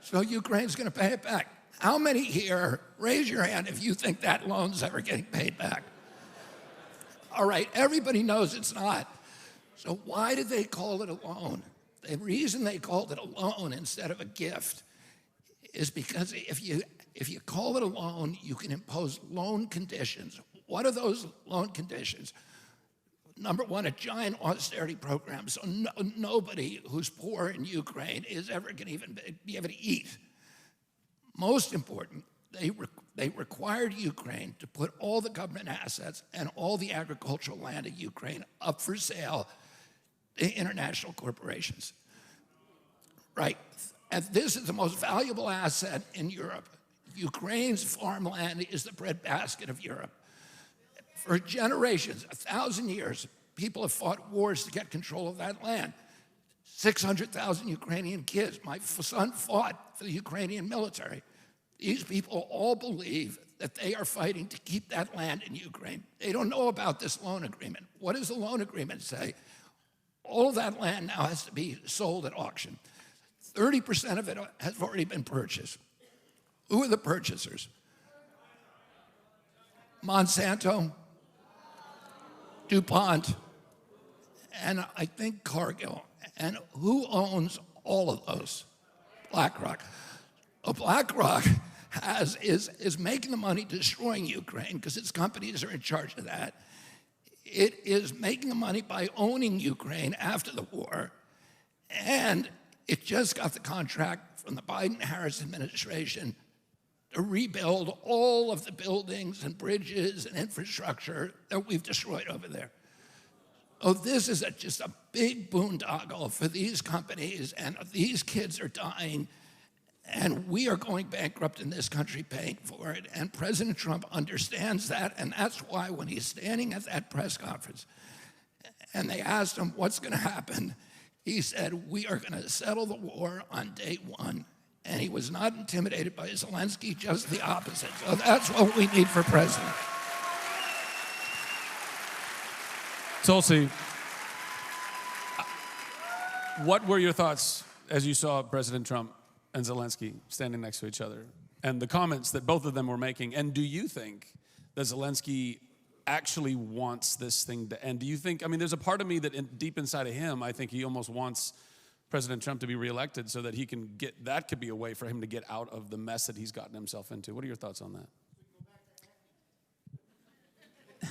So Ukraine's going to pay it back. How many here, raise your hand if you think that loan's ever getting paid back? All right, everybody knows it's not. So why did they call it a loan? The reason they called it a loan instead of a gift is because if you call it a loan, you can impose loan conditions. What are those loan conditions? Number one, a giant austerity program, so nobody who's poor in Ukraine is ever going to even be able to eat. Most important, they required Ukraine to put all the government assets and all the agricultural land of Ukraine up for sale to international corporations. Right, and this is the most valuable asset in Europe. Ukraine's farmland is the breadbasket of Europe. For generations, 1,000 years, people have fought wars to get control of that land. 600,000 Ukrainian kids. My son fought for the Ukrainian military. These people all believe that they are fighting to keep that land in Ukraine. They don't know about this loan agreement. What does the loan agreement say? All of that land now has to be sold at auction. 30% of it has already been purchased. Who are the purchasers? Monsanto, DuPont, and I think Cargill. And who owns all of those? BlackRock. BlackRock is making the money destroying Ukraine because its companies are in charge of that. It is making the money by owning Ukraine after the war, and it just got the contract from the Biden-Harris administration to rebuild all of the buildings and bridges and infrastructure that we've destroyed over there. Oh, this is just a big boondoggle for these companies, and these kids are dying, and we are going bankrupt in this country paying for it, and President Trump understands that, and that's why when he's standing at that press conference, and they asked him, what's gonna happen? He said, we are gonna settle the war on day one. And he was not intimidated by Zelensky, just the opposite. So that's what we need for president. Tulsi, what were your thoughts as you saw President Trump and Zelensky standing next to each other and the comments that both of them were making? And do you think that Zelensky actually wants this thing to end? Do you think, I mean, there's a part of me that deep inside of him, I think he almost wants President Trump to be reelected so that he can get, that could be a way for him to get out of the mess that he's gotten himself into. What are your thoughts on that?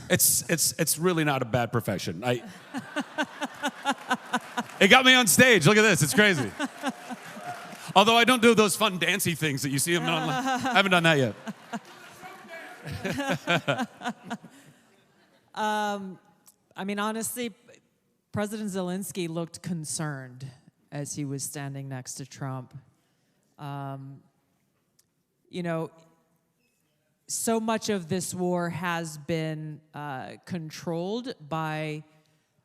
It's really not a bad profession. It got me on stage. Look at this. It's crazy. Although I don't do those fun dancey things that you see him on. I haven't done that yet. I mean, honestly, President Zelensky looked concerned as he was standing next to Trump. You know, so much of this war has been controlled by,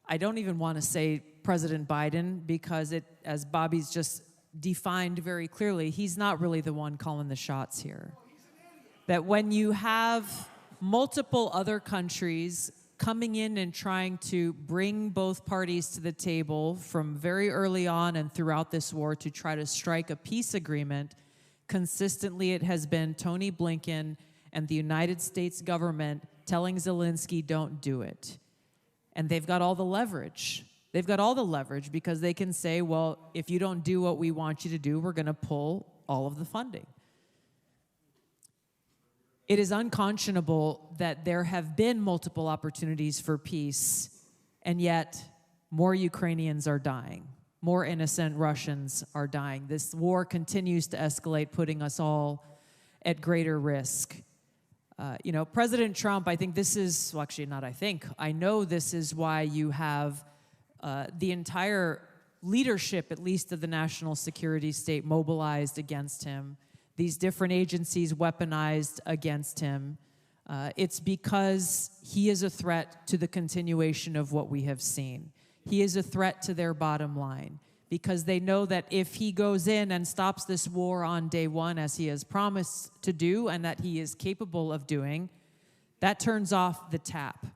I don't even want to say President Biden, because it, as Bobby's just defined very clearly, he's not really the one calling the shots here. That when you have multiple other countries coming in and trying to bring both parties to the table from very early on and throughout this war to try to strike a peace agreement, consistently it has been Tony Blinken and the United States government telling Zelensky, don't do it. And they've got all the leverage. They've got all the leverage because they can say, well, if you don't do what we want you to do, we're going to pull all of the funding. It is unconscionable that there have been multiple opportunities for peace, and yet more Ukrainians are dying. More innocent Russians are dying. This war continues to escalate, putting us all at greater risk. You know, President Trump, I think this is, well, actually not I think, I know this is why you have the entire leadership, at least of the national security state, mobilized against him. These different agencies weaponized against him. It's because he is a threat to the continuation of what we have seen. He is a threat to their bottom line because they know that if he goes in and stops this war on day one, as he has promised to do and that he is capable of doing, that turns off the tap,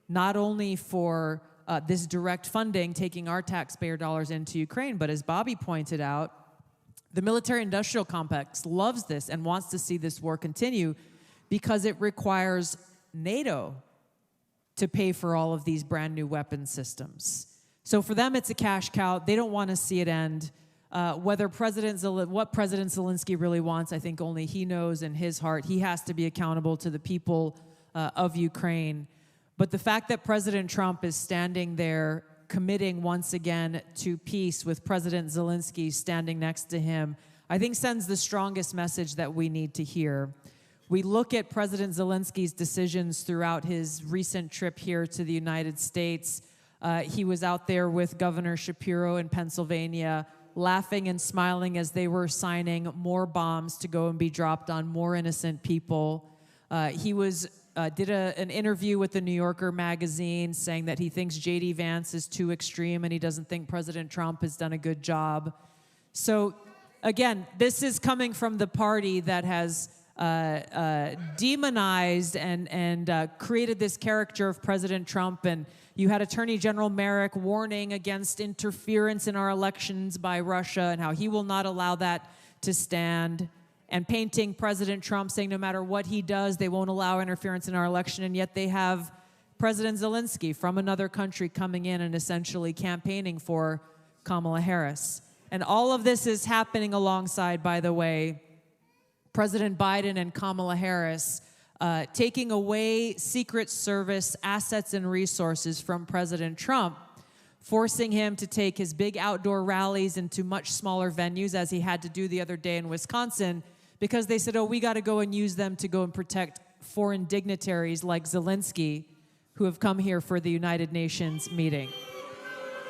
not only for this direct funding, taking our taxpayer dollars into Ukraine, but as Bobby pointed out, the military-industrial complex loves this and wants to see this war continue because it requires NATO to pay for all of these brand new weapon systems. So for them, it's a cash cow. They don't want to see it end. What President Zelensky really wants, I think only he knows in his heart. He has to be accountable to the people of Ukraine. But the fact that President Trump is standing there committing once again to peace with President Zelensky standing next to him, I think sends the strongest message that we need to hear. We look at President Zelensky's decisions throughout his recent trip here to the United States. He was out there with Governor Shapiro in Pennsylvania, laughing and smiling as they were signing more bombs to go and be dropped on more innocent people. He did an interview with the New Yorker magazine saying that he thinks J.D. Vance is too extreme and he doesn't think President Trump has done a good job. So again, this is coming from the party that has demonized and created this caricature of President Trump. And you had Attorney General Merrick warning against interference in our elections by Russia and how he will not allow that to stand, and painting President Trump, saying no matter what he does, they won't allow interference in our election. And yet they have President Zelensky from another country coming in and essentially campaigning for Kamala Harris. And all of this is happening alongside, by the way, President Biden and Kamala Harris taking away Secret Service assets and resources from President Trump, forcing him to take his big outdoor rallies into much smaller venues, as he had to do the other day in Wisconsin, because they said, oh, we got to go and use them to go and protect foreign dignitaries like Zelensky, who have come here for the United Nations meeting.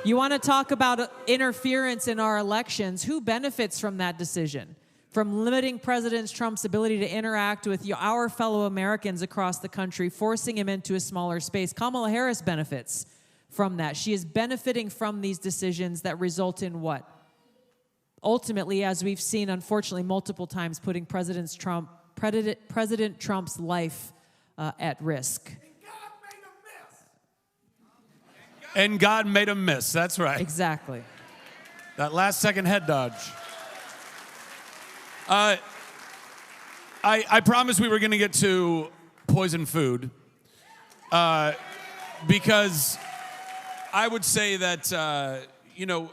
You want to talk about interference in our elections? Who benefits from that decision? From limiting President Trump's ability to interact with our fellow Americans across the country, forcing him into a smaller space. Kamala Harris benefits from that. She is benefiting from these decisions that result in what? Ultimately, as we've seen, unfortunately, multiple times, putting President Trump's life at risk. And God made him miss. That's right. Exactly. That last second head dodge. I promised we were going to get to poison food because I would say that, you know,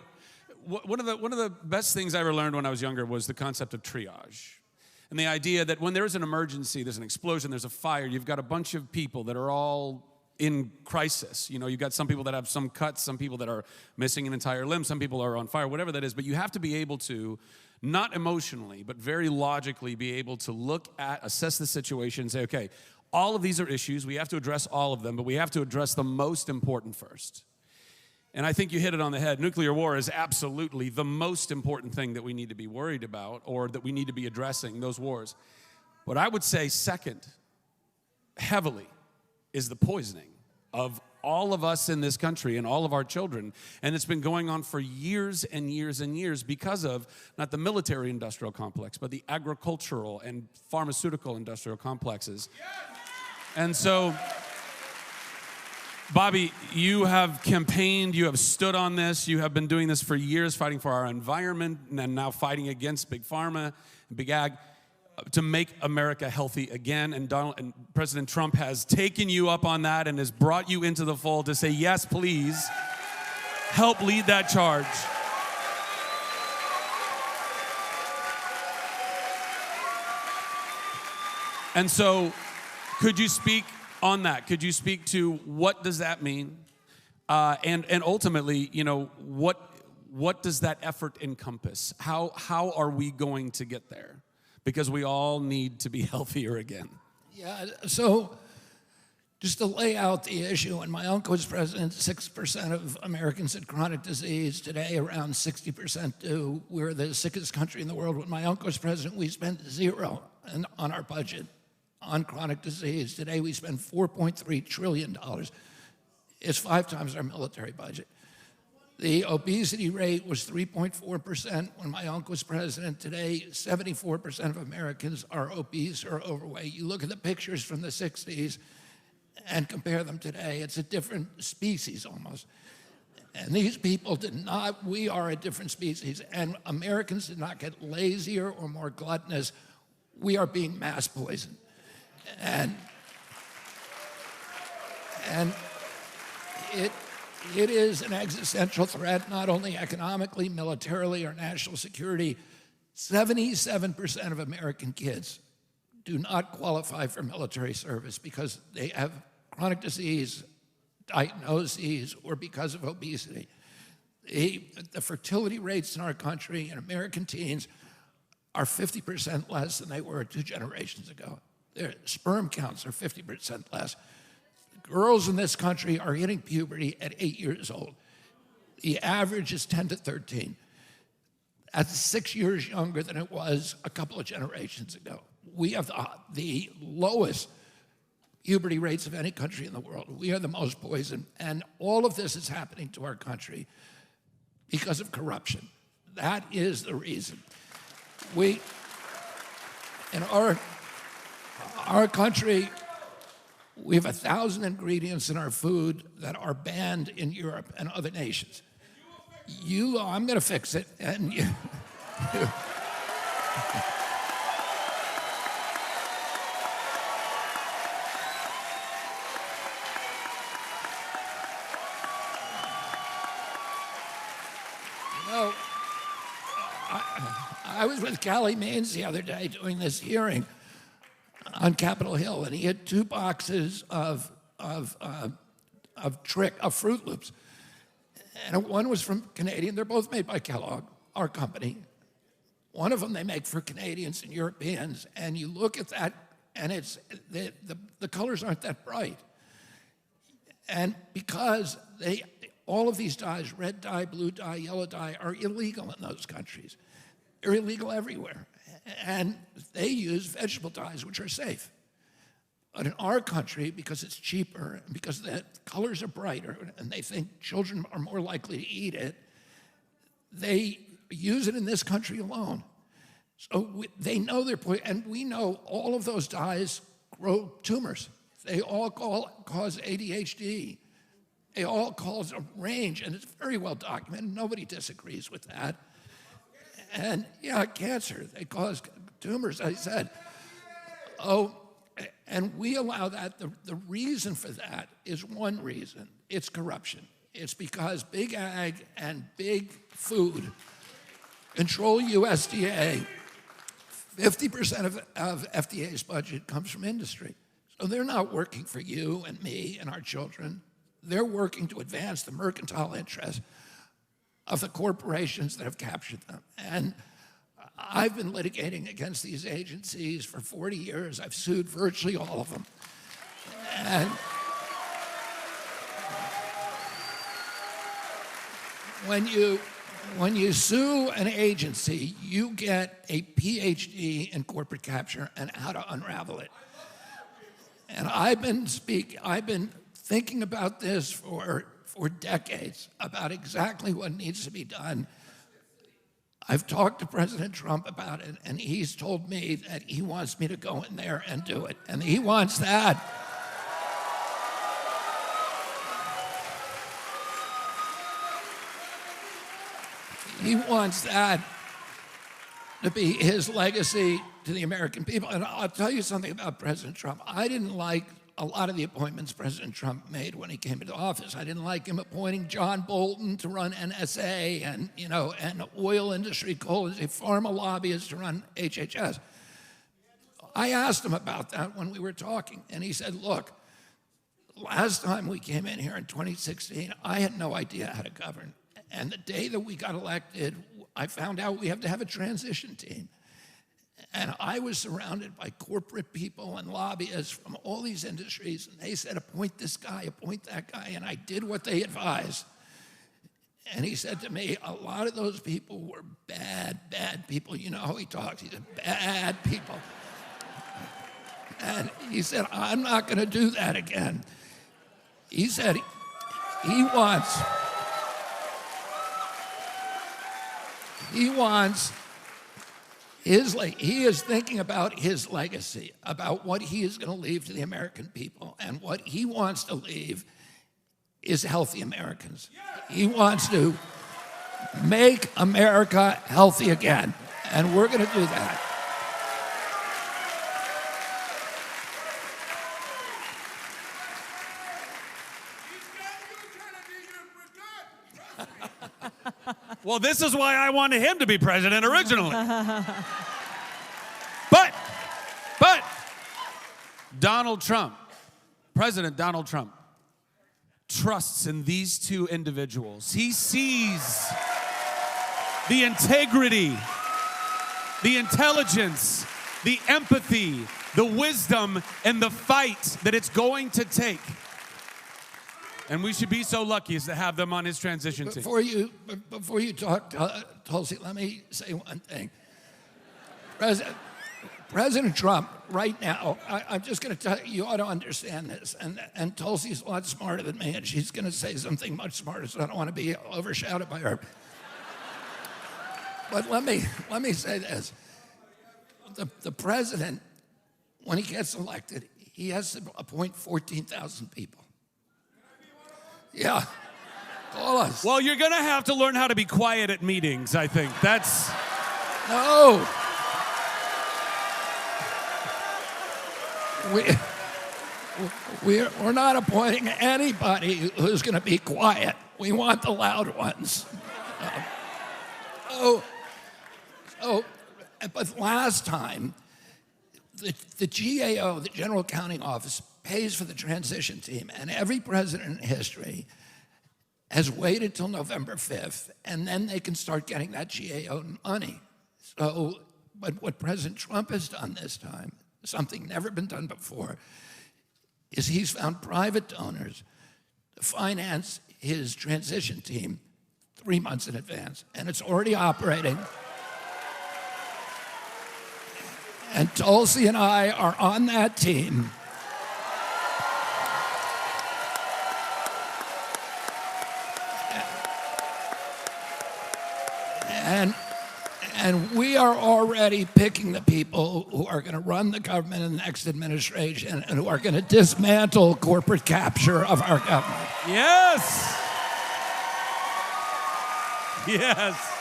one of the best things I ever learned when I was younger was the concept of triage. And the idea that when there's an emergency, there's an explosion, there's a fire, you've got a bunch of people that are all in crisis. You know, you've got some people that have some cuts, some people that are missing an entire limb, some people are on fire, whatever that is. But you have to be able to, not emotionally, but very logically be able to look at, assess the situation and say, okay, all of these are issues. We have to address all of them, but we have to address the most important first. And I think you hit it on the head. Nuclear war is absolutely the most important thing that we need to be worried about, or that we need to be addressing, those wars. What I would say second, heavily, is the poisoning of all of us in this country and all of our children. And it's been going on for years and years and years because of not the military industrial complex, but the agricultural and pharmaceutical industrial complexes. And so, Bobby, you have campaigned, you have stood on this, you have been doing this for years, fighting for our environment, and now fighting against Big Pharma and Big Ag to make America healthy again. And President Trump has taken you up on that and has brought you into the fold to say, yes, please, help lead that charge. And so, could you speak on that? Could you speak to what does that mean? And ultimately, you know, what does that effort encompass? How are we going to get there? Because we all need to be healthier again. Yeah, so just to lay out the issue, when my uncle was president, 6% of Americans had chronic disease. Today, around 60% do. We're the sickest country in the world. When my uncle was president, we spent $0 on our budget on chronic disease. Today, we spend $4.3 trillion. It's 5 times our military budget. The obesity rate was 3.4% when my uncle was president. Today, 74% of Americans are obese or overweight. You look at the pictures from the 60s and compare them today, it's a different species almost. And these people did not, we are a different species, and Americans did not get lazier or more gluttonous. We are being mass poisoned. And It is an existential threat, not only economically, militarily, or national security. 77% of American kids do not qualify for military service because they have chronic disease, diagnoses, or because of obesity. The fertility rates in our country and American teens are 50% less than they were 2 generations ago. Their sperm counts are 50% less. Girls in this country are hitting puberty at 8 years old. The average is 10 to 13. That's 6 years younger than it was a couple of generations ago. We have the lowest puberty rates of any country in the world. We are the most poisoned, and all of this is happening to our country because of corruption. That is the reason. In our country, we have 1,000 ingredients in our food that are banned in Europe and other nations. I'm going to fix it, and you. I was with Callie Maines the other day doing this hearing on Capitol Hill, and he had 2 boxes of Fruit Loops. And one was from Canadian. They're both made by Kellogg, our company. One of them they make for Canadians and Europeans, and you look at that, and the colors aren't that bright. And because all of these dyes, red dye, blue dye, yellow dye, are illegal in those countries. They're illegal everywhere. And they use vegetable dyes, which are safe. But in our country, because it's cheaper, and because the colors are brighter, and they think children are more likely to eat it, they use it in this country alone. So they know their point, and we know all of those dyes grow tumors. They all cause ADHD. They all cause a range, and it's very well documented. Nobody disagrees with that. And yeah, cancer, they cause tumors, I said. And we allow that. The reason for that is one reason. It's corruption. It's because big ag and big food control USDA. 50% of FDA's budget comes from industry. So they're not working for you and me and our children. They're working to advance the mercantile interests of the corporations that have captured them. And I've been litigating against these agencies for 40 years. I've sued virtually all of them. And when you sue an agency, you get a PhD in corporate capture and how to unravel it. And I've been thinking about this for decades, about exactly what needs to be done. I've talked to President Trump about it, and he's told me that he wants me to go in there and do it. And he wants that. He wants that to be his legacy to the American people. And I'll tell you something about President Trump. I didn't like a lot of the appointments President Trump made when he came into office. I didn't like him appointing John Bolton to run NSA and, and oil industry, pharma lobbyists to run HHS. I asked him about that when we were talking, and he said, look, last time we came in here in 2016, I had no idea how to govern. And the day that we got elected, I found out we have to have a transition team. And I was surrounded by corporate people and lobbyists from all these industries, and they said, appoint this guy, appoint that guy, and I did what they advised. And he said to me, a lot of those people were bad people. You know how he talks, he said, bad people. And he said, I'm not gonna do that again. He said he is thinking about his legacy, about what he is going to leave to the American people. And what he wants to leave is healthy Americans. He wants to make America healthy again. And we're going to do that. Well, this is why I wanted him to be president originally. But Donald Trump, President Donald Trump, trusts in these two individuals. He sees the integrity, the intelligence, the empathy, the wisdom, and the fight that it's going to take. And we should be so lucky as to have them on his transition team. Before you talk, Tulsi, let me say one thing. President Trump, right now, I'm just going to tell you, you ought to understand this, and Tulsi's a lot smarter than me, and she's going to say something much smarter, so I don't want to be overshadowed by her. But let me say this. The president, when he gets elected, he has to appoint 14,000 people. Yeah, call us. Well, you're going to have to learn how to be quiet at meetings, I think. That's... No. We're not appointing anybody who's going to be quiet. We want the loud ones. But last time, the GAO, the General Accounting Office, pays for the transition team, and every president in history has waited till November 5th, and then they can start getting that GAO money. So, but what President Trump has done this time, something never been done before, is he's found private donors to finance his transition team 3 months in advance, and it's already operating. And Tulsi and I are on that team. And we are already picking the people who are going to run the government in the next administration and who are going to dismantle corporate capture of our government. Yes. Yes.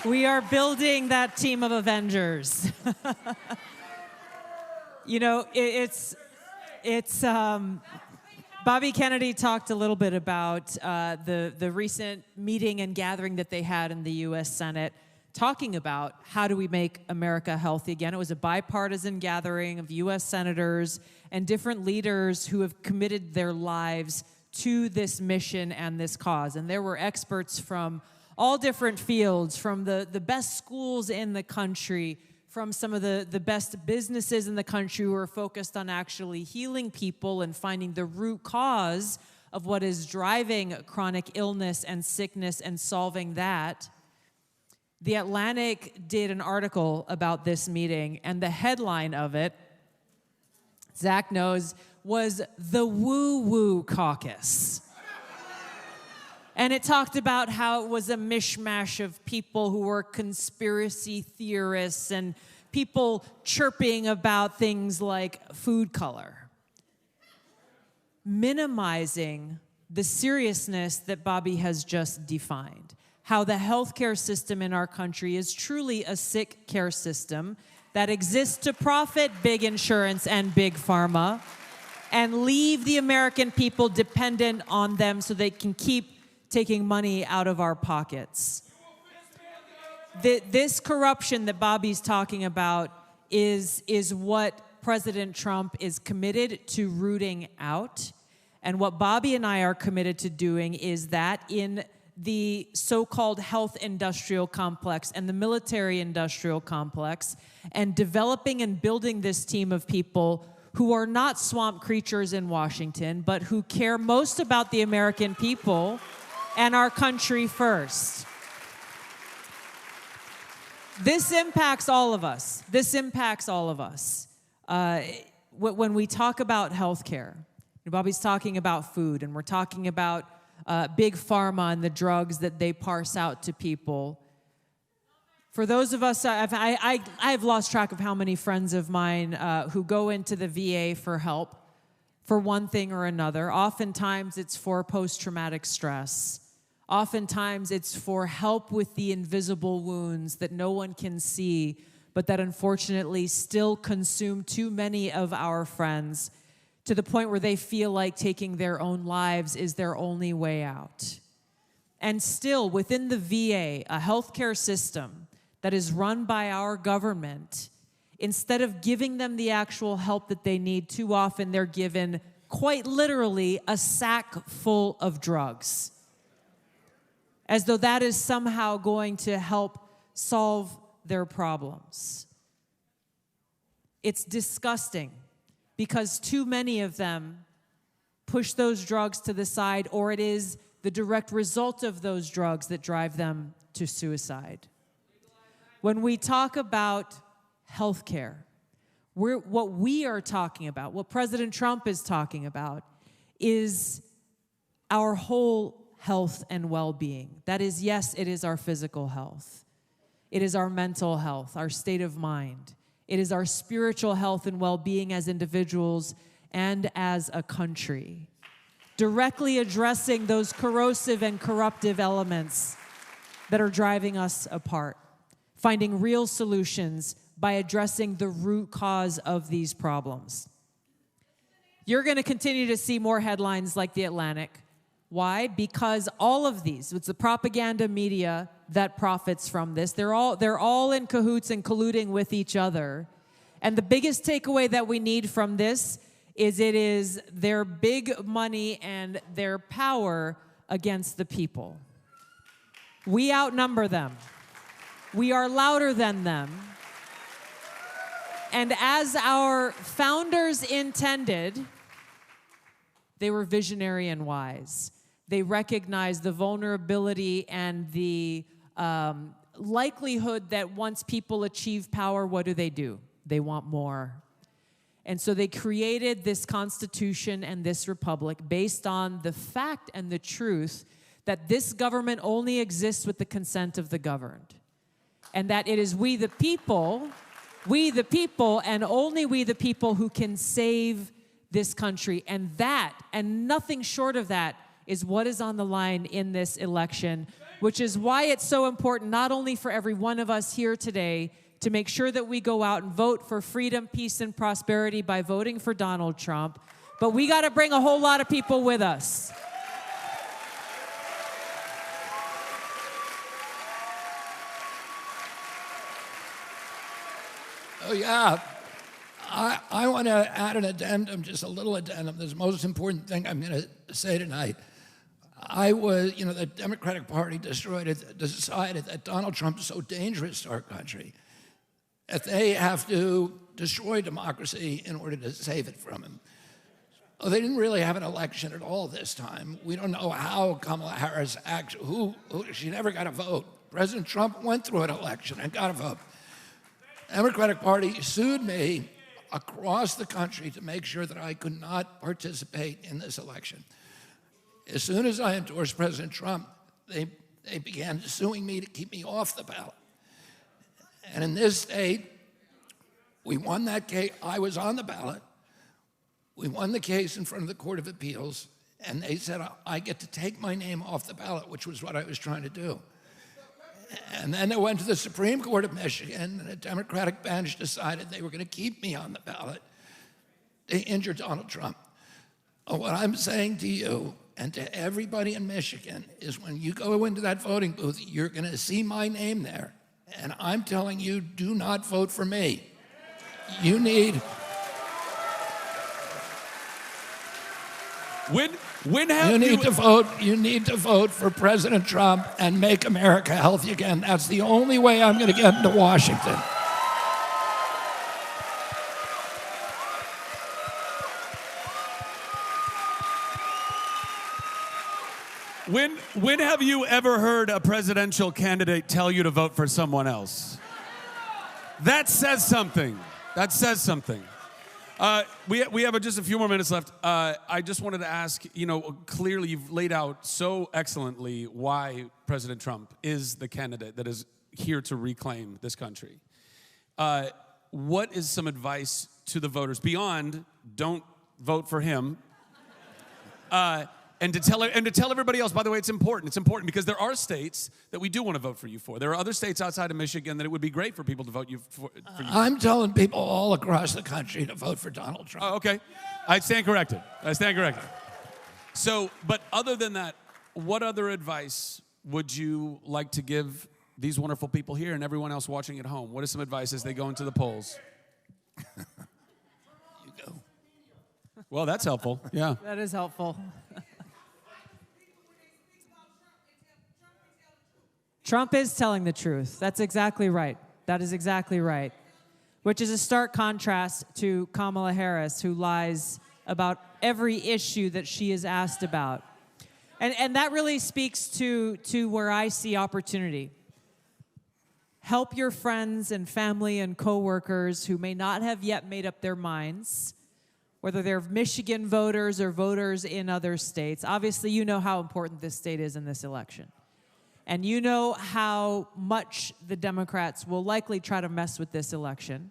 We are building that team of Avengers. You know, Bobby Kennedy talked a little bit about the recent meeting and gathering that they had in the U.S. Senate, talking about how do we make America healthy again. It was a bipartisan gathering of U.S. senators and different leaders who have committed their lives to this mission and this cause. And there were experts from all different fields, from the best schools in the country, from some of the best businesses in the country who are focused on actually healing people and finding the root cause of what is driving chronic illness and sickness and solving that. The Atlantic did an article about this meeting, and the headline of it, Zach knows, was the Woo-Woo Caucus. And it talked about how it was a mishmash of people who were conspiracy theorists and people chirping about things like food color, minimizing the seriousness that Bobby has just defined, how the healthcare system in our country is truly a sick care system that exists to profit big insurance and big pharma and leave the American people dependent on them so they can keep taking money out of our pockets. This corruption that Bobby's talking about is what President Trump is committed to rooting out. And what Bobby and I are committed to doing is that in the so-called health industrial complex and the military industrial complex, and developing and building this team of people who are not swamp creatures in Washington, but who care most about the American people and our country first. This impacts all of us. This impacts all of us. When we talk about healthcare, Bobby's talking about food, and we're talking about big pharma and the drugs that they parse out to people. For those of us, I've lost track of how many friends of mine who go into the VA for help for one thing or another. Oftentimes it's for post-traumatic stress. Oftentimes it's for help with the invisible wounds that no one can see, but that unfortunately still consume too many of our friends, to the point where they feel like taking their own lives is their only way out. And still, within the VA, a healthcare system that is run by our government, instead of giving them the actual help that they need, too often they're given, quite literally, a sack full of drugs, as though that is somehow going to help solve their problems. It's disgusting because too many of them push those drugs to the side, or it is the direct result of those drugs that drive them to suicide. When we talk about healthcare, what we are talking about, what President Trump is talking about, is our whole health and well-being. That is, yes, it is our physical health. It is our mental health, our state of mind. It is our spiritual health and well-being as individuals and as a country. Directly addressing those corrosive and corruptive elements that are driving us apart. Finding real solutions by addressing the root cause of these problems. You're going to continue to see more headlines like The Atlantic. Why? Because all of these, it's the propaganda media that profits from this. They're all in cahoots and colluding with each other. And the biggest takeaway that we need from this is it is their big money and their power against the people. We outnumber them. We are louder than them. And as our founders intended, they were visionary and wise. They recognized the vulnerability and the likelihood that once people achieve power, what do? They want more. And so they created this Constitution and this republic based on the fact and the truth that this government only exists with the consent of the governed. And that it is we the people, and only we the people who can save this country. And that, and nothing short of that, is what is on the line in this election, which is why it's so important, not only for every one of us here today, to make sure that we go out and vote for freedom, peace, and prosperity by voting for Donald Trump, but we got to bring a whole lot of people with us. Oh, yeah. I want to add an addendum, just a little addendum. This is the most important thing I'm going to say tonight. The Democratic Party decided that Donald Trump is so dangerous to our country that they have to destroy democracy in order to save it from him. Oh, they didn't really have an election at all this time. We don't know how Kamala Harris actually, she never got a vote. President Trump went through an election and got a vote. The Democratic Party sued me across the country to make sure that I could not participate in this election. As soon as I endorsed President Trump, they began suing me to keep me off the ballot. And in this state, we won that case. I was on the ballot. We won the case in front of the Court of Appeals, and they said I get to take my name off the ballot, which was what I was trying to do. And then it went to the Supreme Court of Michigan, and a Democratic bench decided they were going to keep me on the ballot. They injured Donald Trump. What I'm saying to you and to everybody in Michigan is when you go into that voting booth, you're going to see my name there. And I'm telling you, do not vote for me. You need... You need to vote for President Trump and make America healthy again. That's the only way I'm going to get into Washington. When have you ever heard a presidential candidate tell you to vote for someone else? That says something. That says something. We have just a few more minutes left. I just wanted to ask, clearly you've laid out so excellently why President Trump is the candidate that is here to reclaim this country. What is some advice to the voters beyond don't vote for him? And to tell everybody else, by the way, it's important. It's important because there are states that we do want to vote for you for. There are other states outside of Michigan that it would be great for people to vote for you. I'm telling people all across the country to vote for Donald Trump. Oh, okay. I stand corrected. So, but other than that, what other advice would you like to give these wonderful people here and everyone else watching at home? What is some advice as they go into the polls? You go. Well, that's helpful. Yeah. That is helpful. Trump is telling the truth. That's exactly right. That is exactly right. Which is a stark contrast to Kamala Harris, who lies about every issue that she is asked about. And that really speaks to where I see opportunity. Help your friends and family and coworkers who may not have yet made up their minds, whether they're Michigan voters or voters in other states. Obviously, you know how important this state is in this election. And you know how much the Democrats will likely try to mess with this election,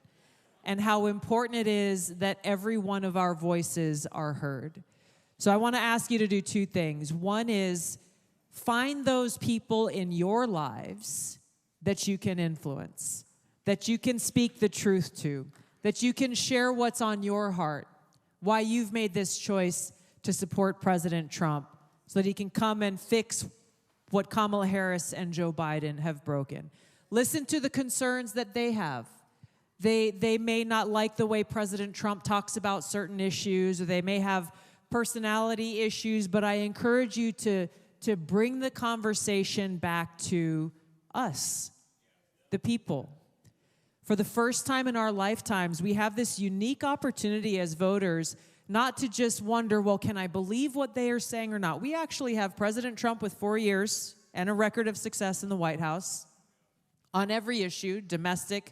and how important it is that every one of our voices are heard. So I want to ask you to do two things. One is find those people in your lives that you can influence, that you can speak the truth to, that you can share what's on your heart, why you've made this choice to support President Trump, so that he can come and fix what Kamala Harris and Joe Biden have broken. Listen to the concerns that they have. They may not like the way President Trump talks about certain issues, or they may have personality issues, but I encourage you to bring the conversation back to us, the people. For the first time in our lifetimes, we have this unique opportunity as voters not to just wonder, well, can I believe what they are saying or not? We actually have President Trump with 4 years and a record of success in the White House on every issue, domestic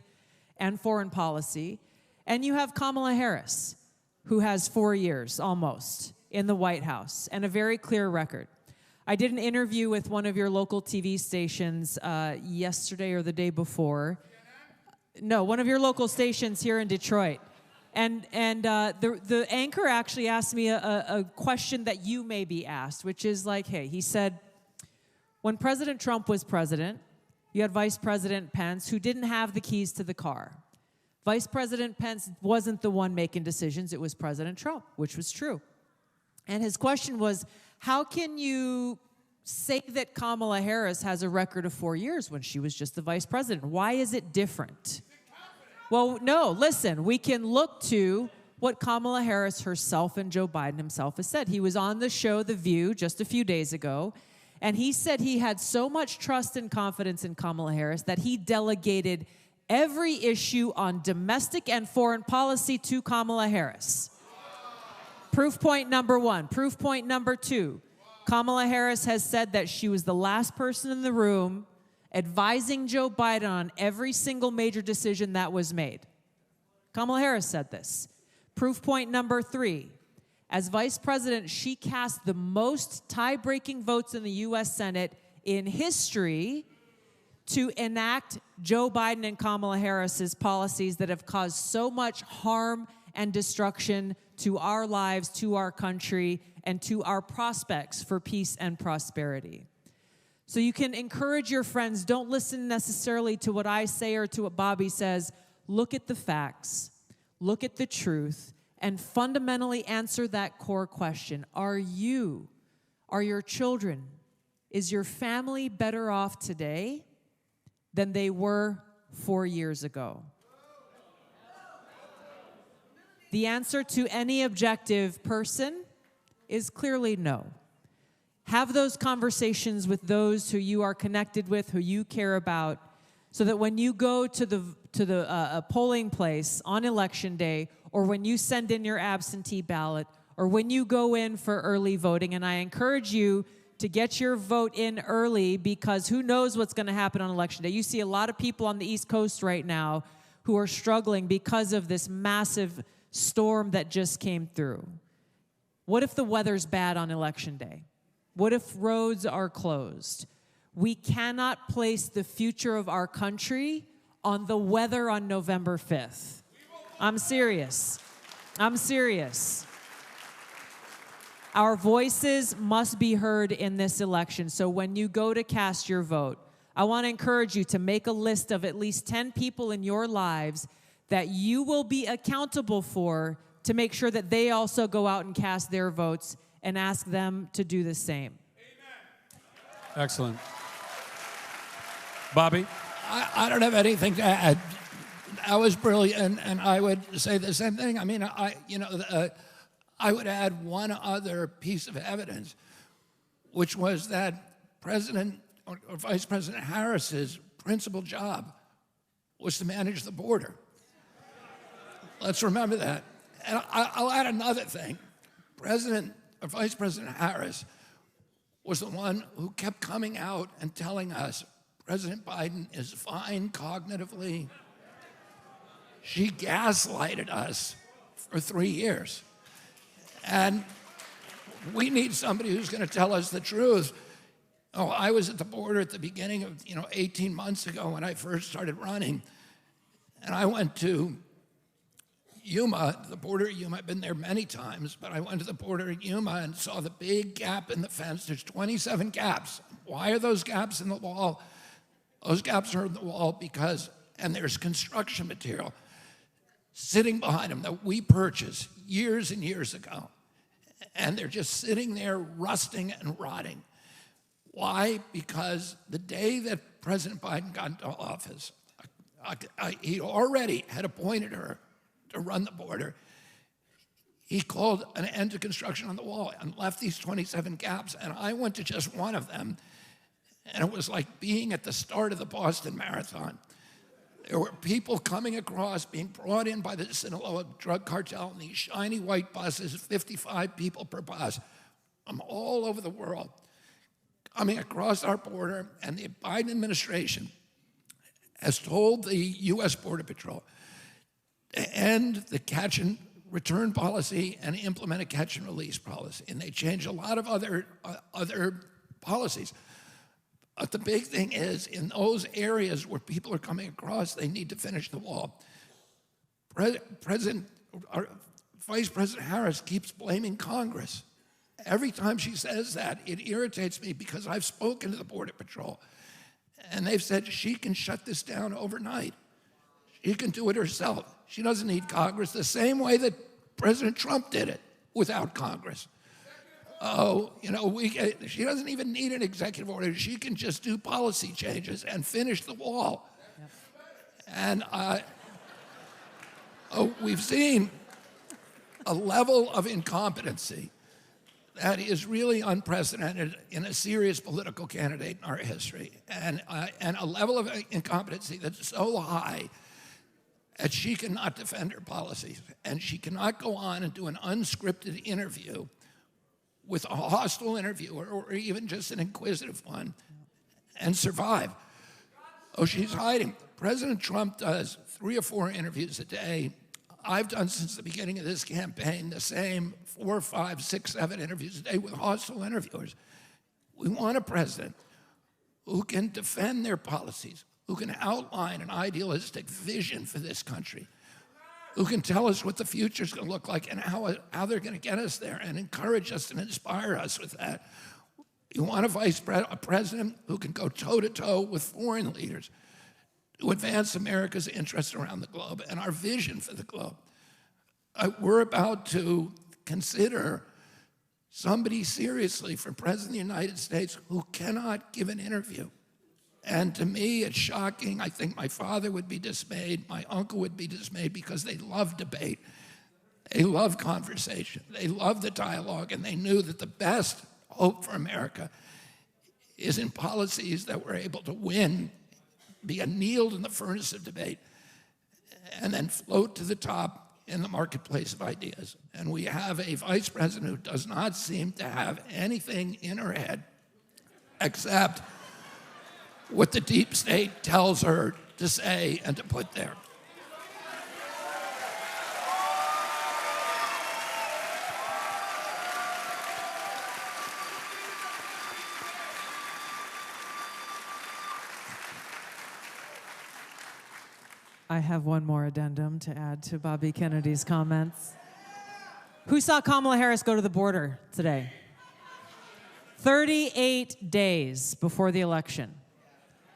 and foreign policy. And you have Kamala Harris, who has 4 years almost in the White House and a very clear record. I did an interview with one of your local TV stations yesterday or the day before. No, one of your local stations here in Detroit. And the anchor actually asked me a question that you may be asked, which is like, hey, he said, when President Trump was president, you had Vice President Pence, who didn't have the keys to the car. Vice President Pence wasn't the one making decisions. It was President Trump, which was true. And his question was, how can you say that Kamala Harris has a record of 4 years when she was just the vice president? Why is it different? Well, no, listen, we can look to what Kamala Harris herself and Joe Biden himself has said. He was on the show The View just a few days ago, and he said he had so much trust and confidence in Kamala Harris that he delegated every issue on domestic and foreign policy to Kamala Harris. Proof point number one. Proof point number two. Kamala Harris has said that she was the last person in the room advising Joe Biden on every single major decision that was made. Kamala Harris said this. Proof point number three. As vice president, she cast the most tie-breaking votes in the U.S. Senate in history to enact Joe Biden and Kamala Harris's policies that have caused so much harm and destruction to our lives, to our country, and to our prospects for peace and prosperity. So you can encourage your friends, don't listen necessarily to what I say or to what Bobby says. Look at the facts, look at the truth, and fundamentally answer that core question. Are your children, is your family better off today than they were 4 years ago? The answer to any objective person is clearly no. Have those conversations with those who you are connected with, who you care about, so that when you go to the polling place on election day, or when you send in your absentee ballot, or when you go in for early voting, and I encourage you to get your vote in early, because who knows what's going to happen on election day. You see a lot of people on the East Coast right now who are struggling because of this massive storm that just came through. What if the weather's bad on election day? What if roads are closed? We cannot place the future of our country on the weather on November 5th. I'm serious. I'm serious. Our voices must be heard in this election. So when you go to cast your vote, I want to encourage you to make a list of at least 10 people in your lives that you will be accountable for, to make sure that they also go out and cast their votes, and ask them to do the same. Excellent. Bobby? I don't have anything to add. That was brilliant, and I would say the same thing. I mean, I would add one other piece of evidence, which was that President or Vice President Harris's principal job was to manage the border. Let's remember that. And I'll add another thing. President or Vice President Harris was the one who kept coming out and telling us President Biden is fine cognitively. She gaslighted us for 3 years. And we need somebody who's going to tell us the truth. Oh, I was at the border at the beginning of, 18 months ago when I first started running. And I went to Yuma, the border at Yuma. I've been there many times, but I went to the border at Yuma and saw the big gap in the fence. There's 27 gaps. Why are those gaps in the wall? Those gaps are in the wall because, and there's construction material sitting behind them that we purchased years and years ago. And they're just sitting there rusting and rotting. Why? Because the day that President Biden got into office, he already had appointed her to run the border. He called an end to construction on the wall and left these 27 gaps. And I went to just one of them, and it was like being at the start of the Boston Marathon. There were people coming across, being brought in by the Sinaloa drug cartel in these shiny white buses, 55 people per bus, from all over the world, coming across our border. And the Biden administration has told the U.S. Border Patrol to end the catch and return policy and implement a catch and release policy. And they changed a lot of other policies. But the big thing is, in those areas where people are coming across, they need to finish the wall. Vice President Harris keeps blaming Congress. Every time she says that, it irritates me because I've spoken to the Border Patrol, and they've said she can shut this down overnight. She can do it herself. She doesn't need Congress, the same way that President Trump did it without Congress. She doesn't even need an executive order. She can just do policy changes and finish the wall. Yep. And we've seen a level of incompetency that is really unprecedented in a serious political candidate in our history, and a level of incompetency that's so high that she cannot defend her policies, and she cannot go on and do an unscripted interview with a hostile interviewer or even just an inquisitive one and survive. Oh, she's hiding. President Trump does 3 or 4 interviews a day. I've done since the beginning of this campaign the same 4, 5, 6, 7 interviews a day with hostile interviewers. We want a president who can defend their policies, who can outline an idealistic vision for this country, who can tell us what the future's going to look like and how they're going to get us there and encourage us and inspire us with that. You want a president who can go toe-to-toe with foreign leaders to advance America's interests around the globe and our vision for the globe. We're about to consider somebody seriously for President of the United States who cannot give an interview. And to me, it's shocking. I think my father would be dismayed. My uncle would be dismayed because they love debate. They love conversation. They love the dialogue. And they knew that the best hope for America is in policies that were able to win, be annealed in the furnace of debate, and then float to the top in the marketplace of ideas. And we have a vice president who does not seem to have anything in her head except what the deep state tells her to say and to put there. I have one more addendum to add to Bobby Kennedy's comments. Who saw Kamala Harris go to the border today? 38 days before the election.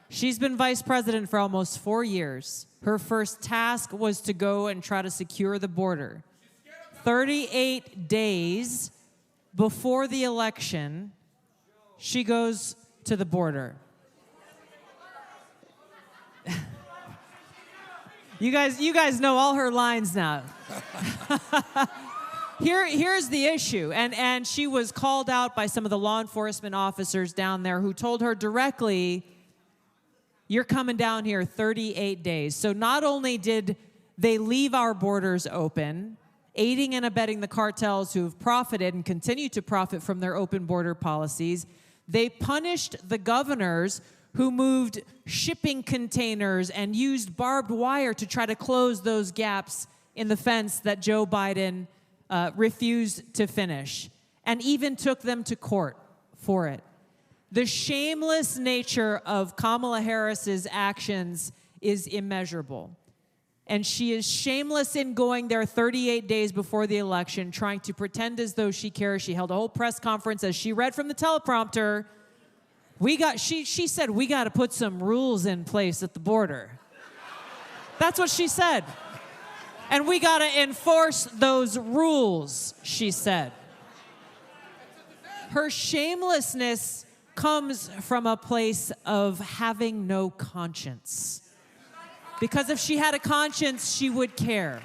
She's been vice president for almost 4 years. Her first task was to go and try to secure the border. 38 days before the election, she goes to the border. You guys know all her lines now. Here's the issue, and she was called out by some of the law enforcement officers down there who told her directly, you're coming down here 38 days. So not only did they leave our borders open, aiding and abetting the cartels who have profited and continue to profit from their open border policies, they punished the governors who moved shipping containers and used barbed wire to try to close those gaps in the fence that Joe Biden refused to finish, and even took them to court for it. The shameless nature of Kamala Harris's actions is immeasurable. And she is shameless in going there 38 days before the election, trying to pretend as though she cares. She held a whole press conference as she read from the teleprompter. She said, we got to put some rules in place at the border. That's what she said. And we got to enforce those rules, she said. Her shamelessness comes from a place of having no conscience. Because if she had a conscience, she would care.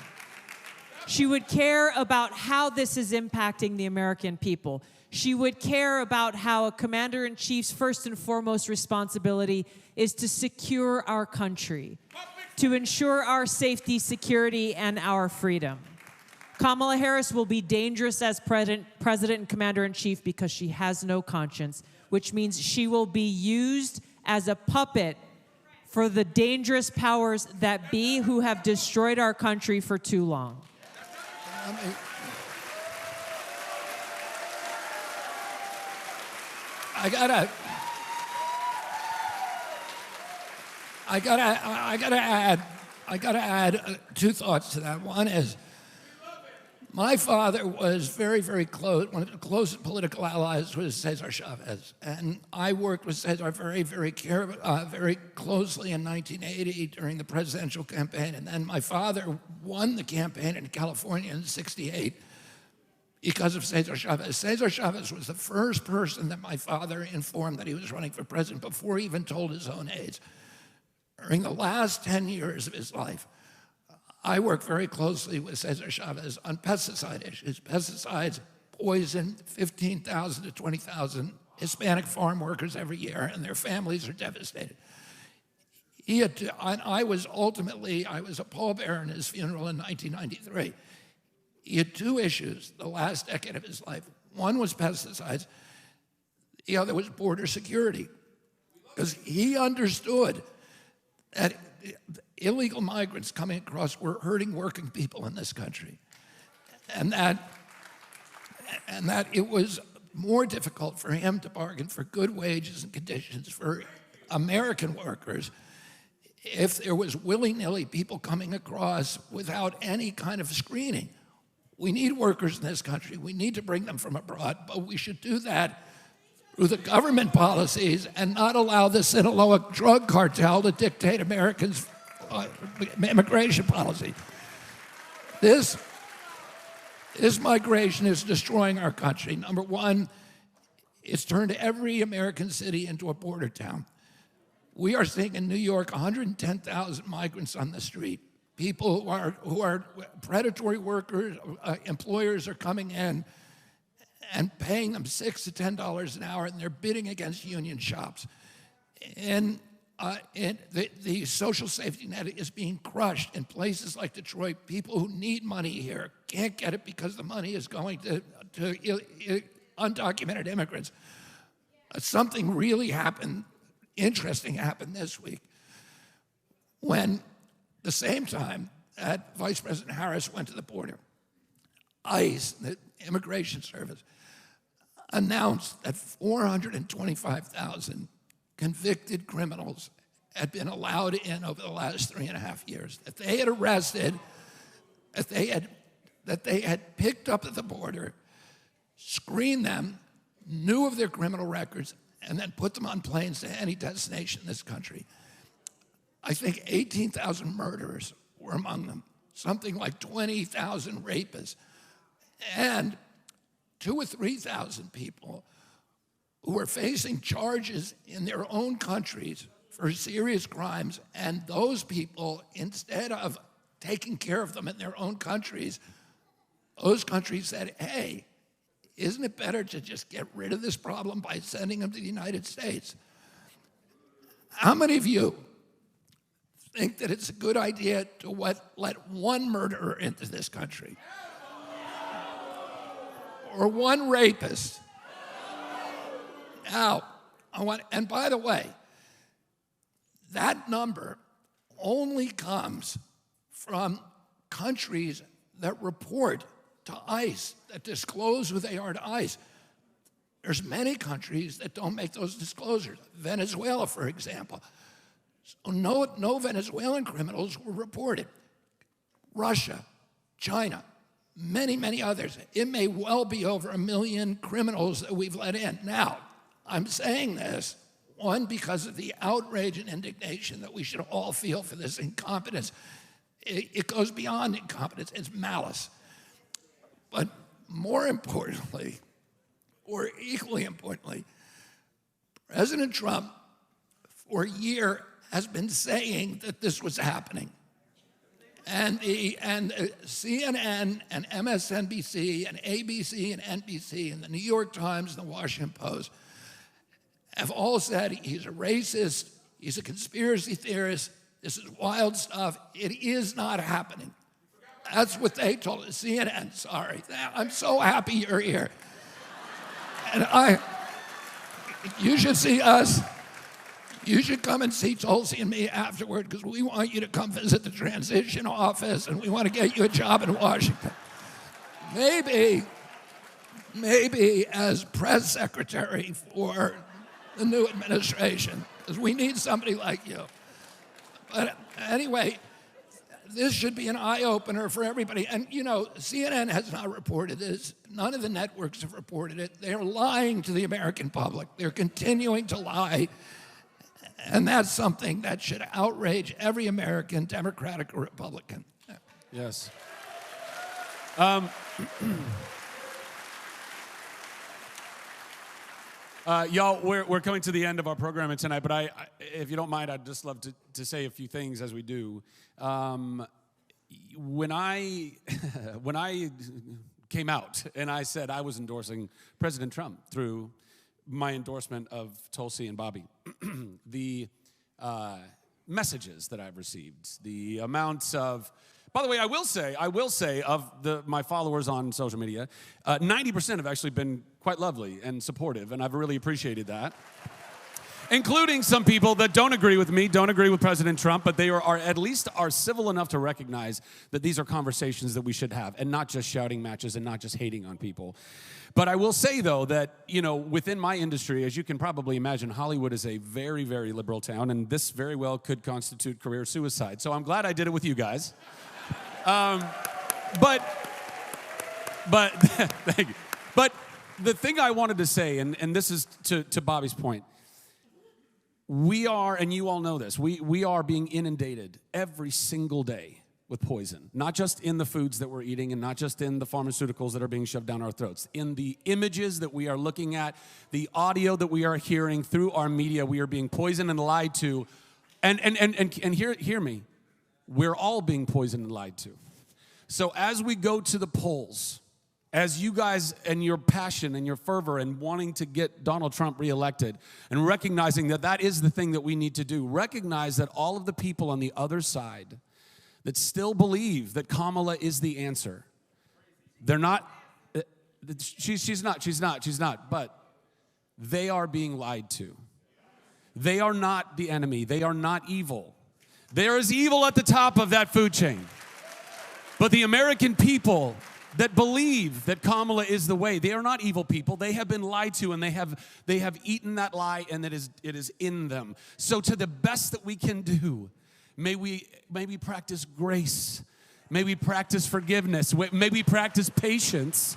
She would care about how this is impacting the American people. She would care about how a commander-in-chief's first and foremost responsibility is to secure our country, to ensure our safety, security, and our freedom. Kamala Harris will be dangerous as president and commander-in-chief because she has no conscience, which means she will be used as a puppet for the dangerous powers that be who have destroyed our country for too long. I gotta add two thoughts to that. One is, my father was very, very close. One of the closest political allies was Cesar Chavez, and I worked with Cesar very, very closely in 1980 during the presidential campaign. And then my father won the campaign in California in '68 because of Cesar Chavez. Cesar Chavez was the first person that my father informed that he was running for president before he even told his own aides. During the last 10 years of his life, I worked very closely with Cesar Chavez on pesticide issues. Pesticides poison 15,000 to 20,000 Hispanic farm workers every year, and their families are devastated. I was a pallbearer in his funeral in 1993. He had two issues the last decade of his life. One was pesticides. The other was border security. Because he understood that illegal migrants coming across were hurting working people in this country. And that it was more difficult for him to bargain for good wages and conditions for American workers if there was willy-nilly people coming across without any kind of screening. We need workers in this country. We need to bring them from abroad, but we should do that through the government policies and not allow the Sinaloa drug cartel to dictate Americans' immigration policy. This migration is destroying our country. Number one, it's turned every American city into a border town. We are seeing in New York 110,000 migrants on the street. People who are predatory workers, employers are coming in and paying them $6 to $10 an hour, and they're bidding against union shops. And the social safety net is being crushed in places like Detroit. People who need money here can't get it because the money is going to undocumented immigrants. Something really interesting happened this week when, the same time that Vice President Harris went to the border, ICE, the Immigration Service, announced that 425,000 convicted criminals had been allowed in over the last 3.5 years, that they had arrested, that they had picked up at the border, screened them, knew of their criminal records, and then put them on planes to any destination in this country. I think 18,000 murderers were among them, something like 20,000 rapists, and 2,000 or 3,000 people who were facing charges in their own countries for serious crimes, and those people, instead of taking care of them in their own countries, those countries said, hey, isn't it better to just get rid of this problem by sending them to the United States? How many of you think that it's a good idea to let one murderer into this country? Or one rapist? Now, and by the way, that number only comes from countries that report to ICE, that disclose who they are to ICE. There's many countries that don't make those disclosures. Venezuela, for example. So no Venezuelan criminals were reported. Russia, China, many, many others. It may well be over 1 million criminals that we've let in. Now, I'm saying this, one, because of the outrage and indignation that we should all feel for this incompetence. It goes beyond incompetence, it's malice. But more importantly, or equally importantly, President Trump, for a year, has been saying that this was happening. And CNN and MSNBC and ABC and NBC and the New York Times and the Washington Post have all said he's a racist, he's a conspiracy theorist, this is wild stuff. It is not happening. That's what they told us. CNN, sorry. I'm so happy you're here. And you should see us. You should come and see Tulsi and me afterward, because we want you to come visit the transition office and we want to get you a job in Washington. Maybe as press secretary for the new administration, because we need somebody like you. But anyway, this should be an eye-opener for everybody. And, you know, CNN has not reported this. None of the networks have reported it. They're lying to the American public. They're continuing to lie. And that's something that should outrage every American, Democratic or Republican. Yes. Y'all, we're coming to the end of our programming tonight, but if you don't mind, I'd just love to say a few things as we do. When I came out and I said I was endorsing President Trump through my endorsement of Tulsi and Bobby, the messages that I've received, the amounts of, by the way, I will say of my followers on social media, 90% have actually been quite lovely and supportive, and I've really appreciated that. Including some people that don't agree with me, don't agree with President Trump, but they are at least civil enough to recognize that these are conversations that we should have, and not just shouting matches and not just hating on people. But I will say, though, that, you know, within my industry, as you can probably imagine, Hollywood is a very, very liberal town, and this very well could constitute career suicide. So I'm glad I did it with you guys. But thank you. But the thing I wanted to say, and this is to Bobby's point, we are, and you all know this, we are being inundated every single day with poison. Not just in the foods that we're eating and not just in the pharmaceuticals that are being shoved down our throats. In the images that we are looking at, the audio that we are hearing through our media, we are being poisoned and lied to. And hear me, we're all being poisoned and lied to. So as we go to the polls, as you guys and your passion and your fervor and wanting to get Donald Trump reelected and recognizing that that is the thing that we need to do, recognize that all of the people on the other side that still believe that Kamala is the answer, they're not, she's not, but they are being lied to. They are not the enemy. They are not evil. There is evil at the top of that food chain. But the American people that believe that Kamala is the way, they are not evil people. They have been lied to, and they have eaten that lie, and it is in them. So to the best that we can do, may we practice grace. May we practice forgiveness. May we practice patience,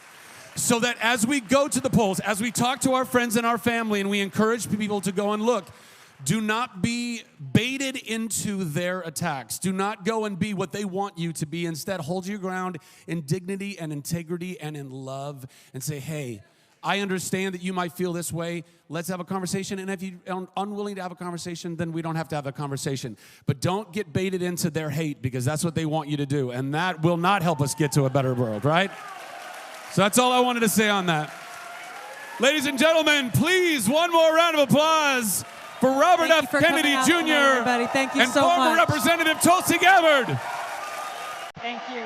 so that as we go to the polls, as we talk to our friends and our family, and we encourage people to go and look, do not be baited into their attacks. Do not go and be what they want you to be. Instead, hold your ground in dignity and integrity and in love and say, hey, I understand that you might feel this way. Let's have a conversation. And if you're unwilling to have a conversation, then we don't have to have a conversation. But don't get baited into their hate, because that's what they want you to do. And that will not help us get to a better world, right? So that's all I wanted to say on that. Ladies and gentlemen, please, one more round of applause for Robert F. Kennedy Jr. Thank you and so former much. Representative Tulsi Gabbard. Thank you.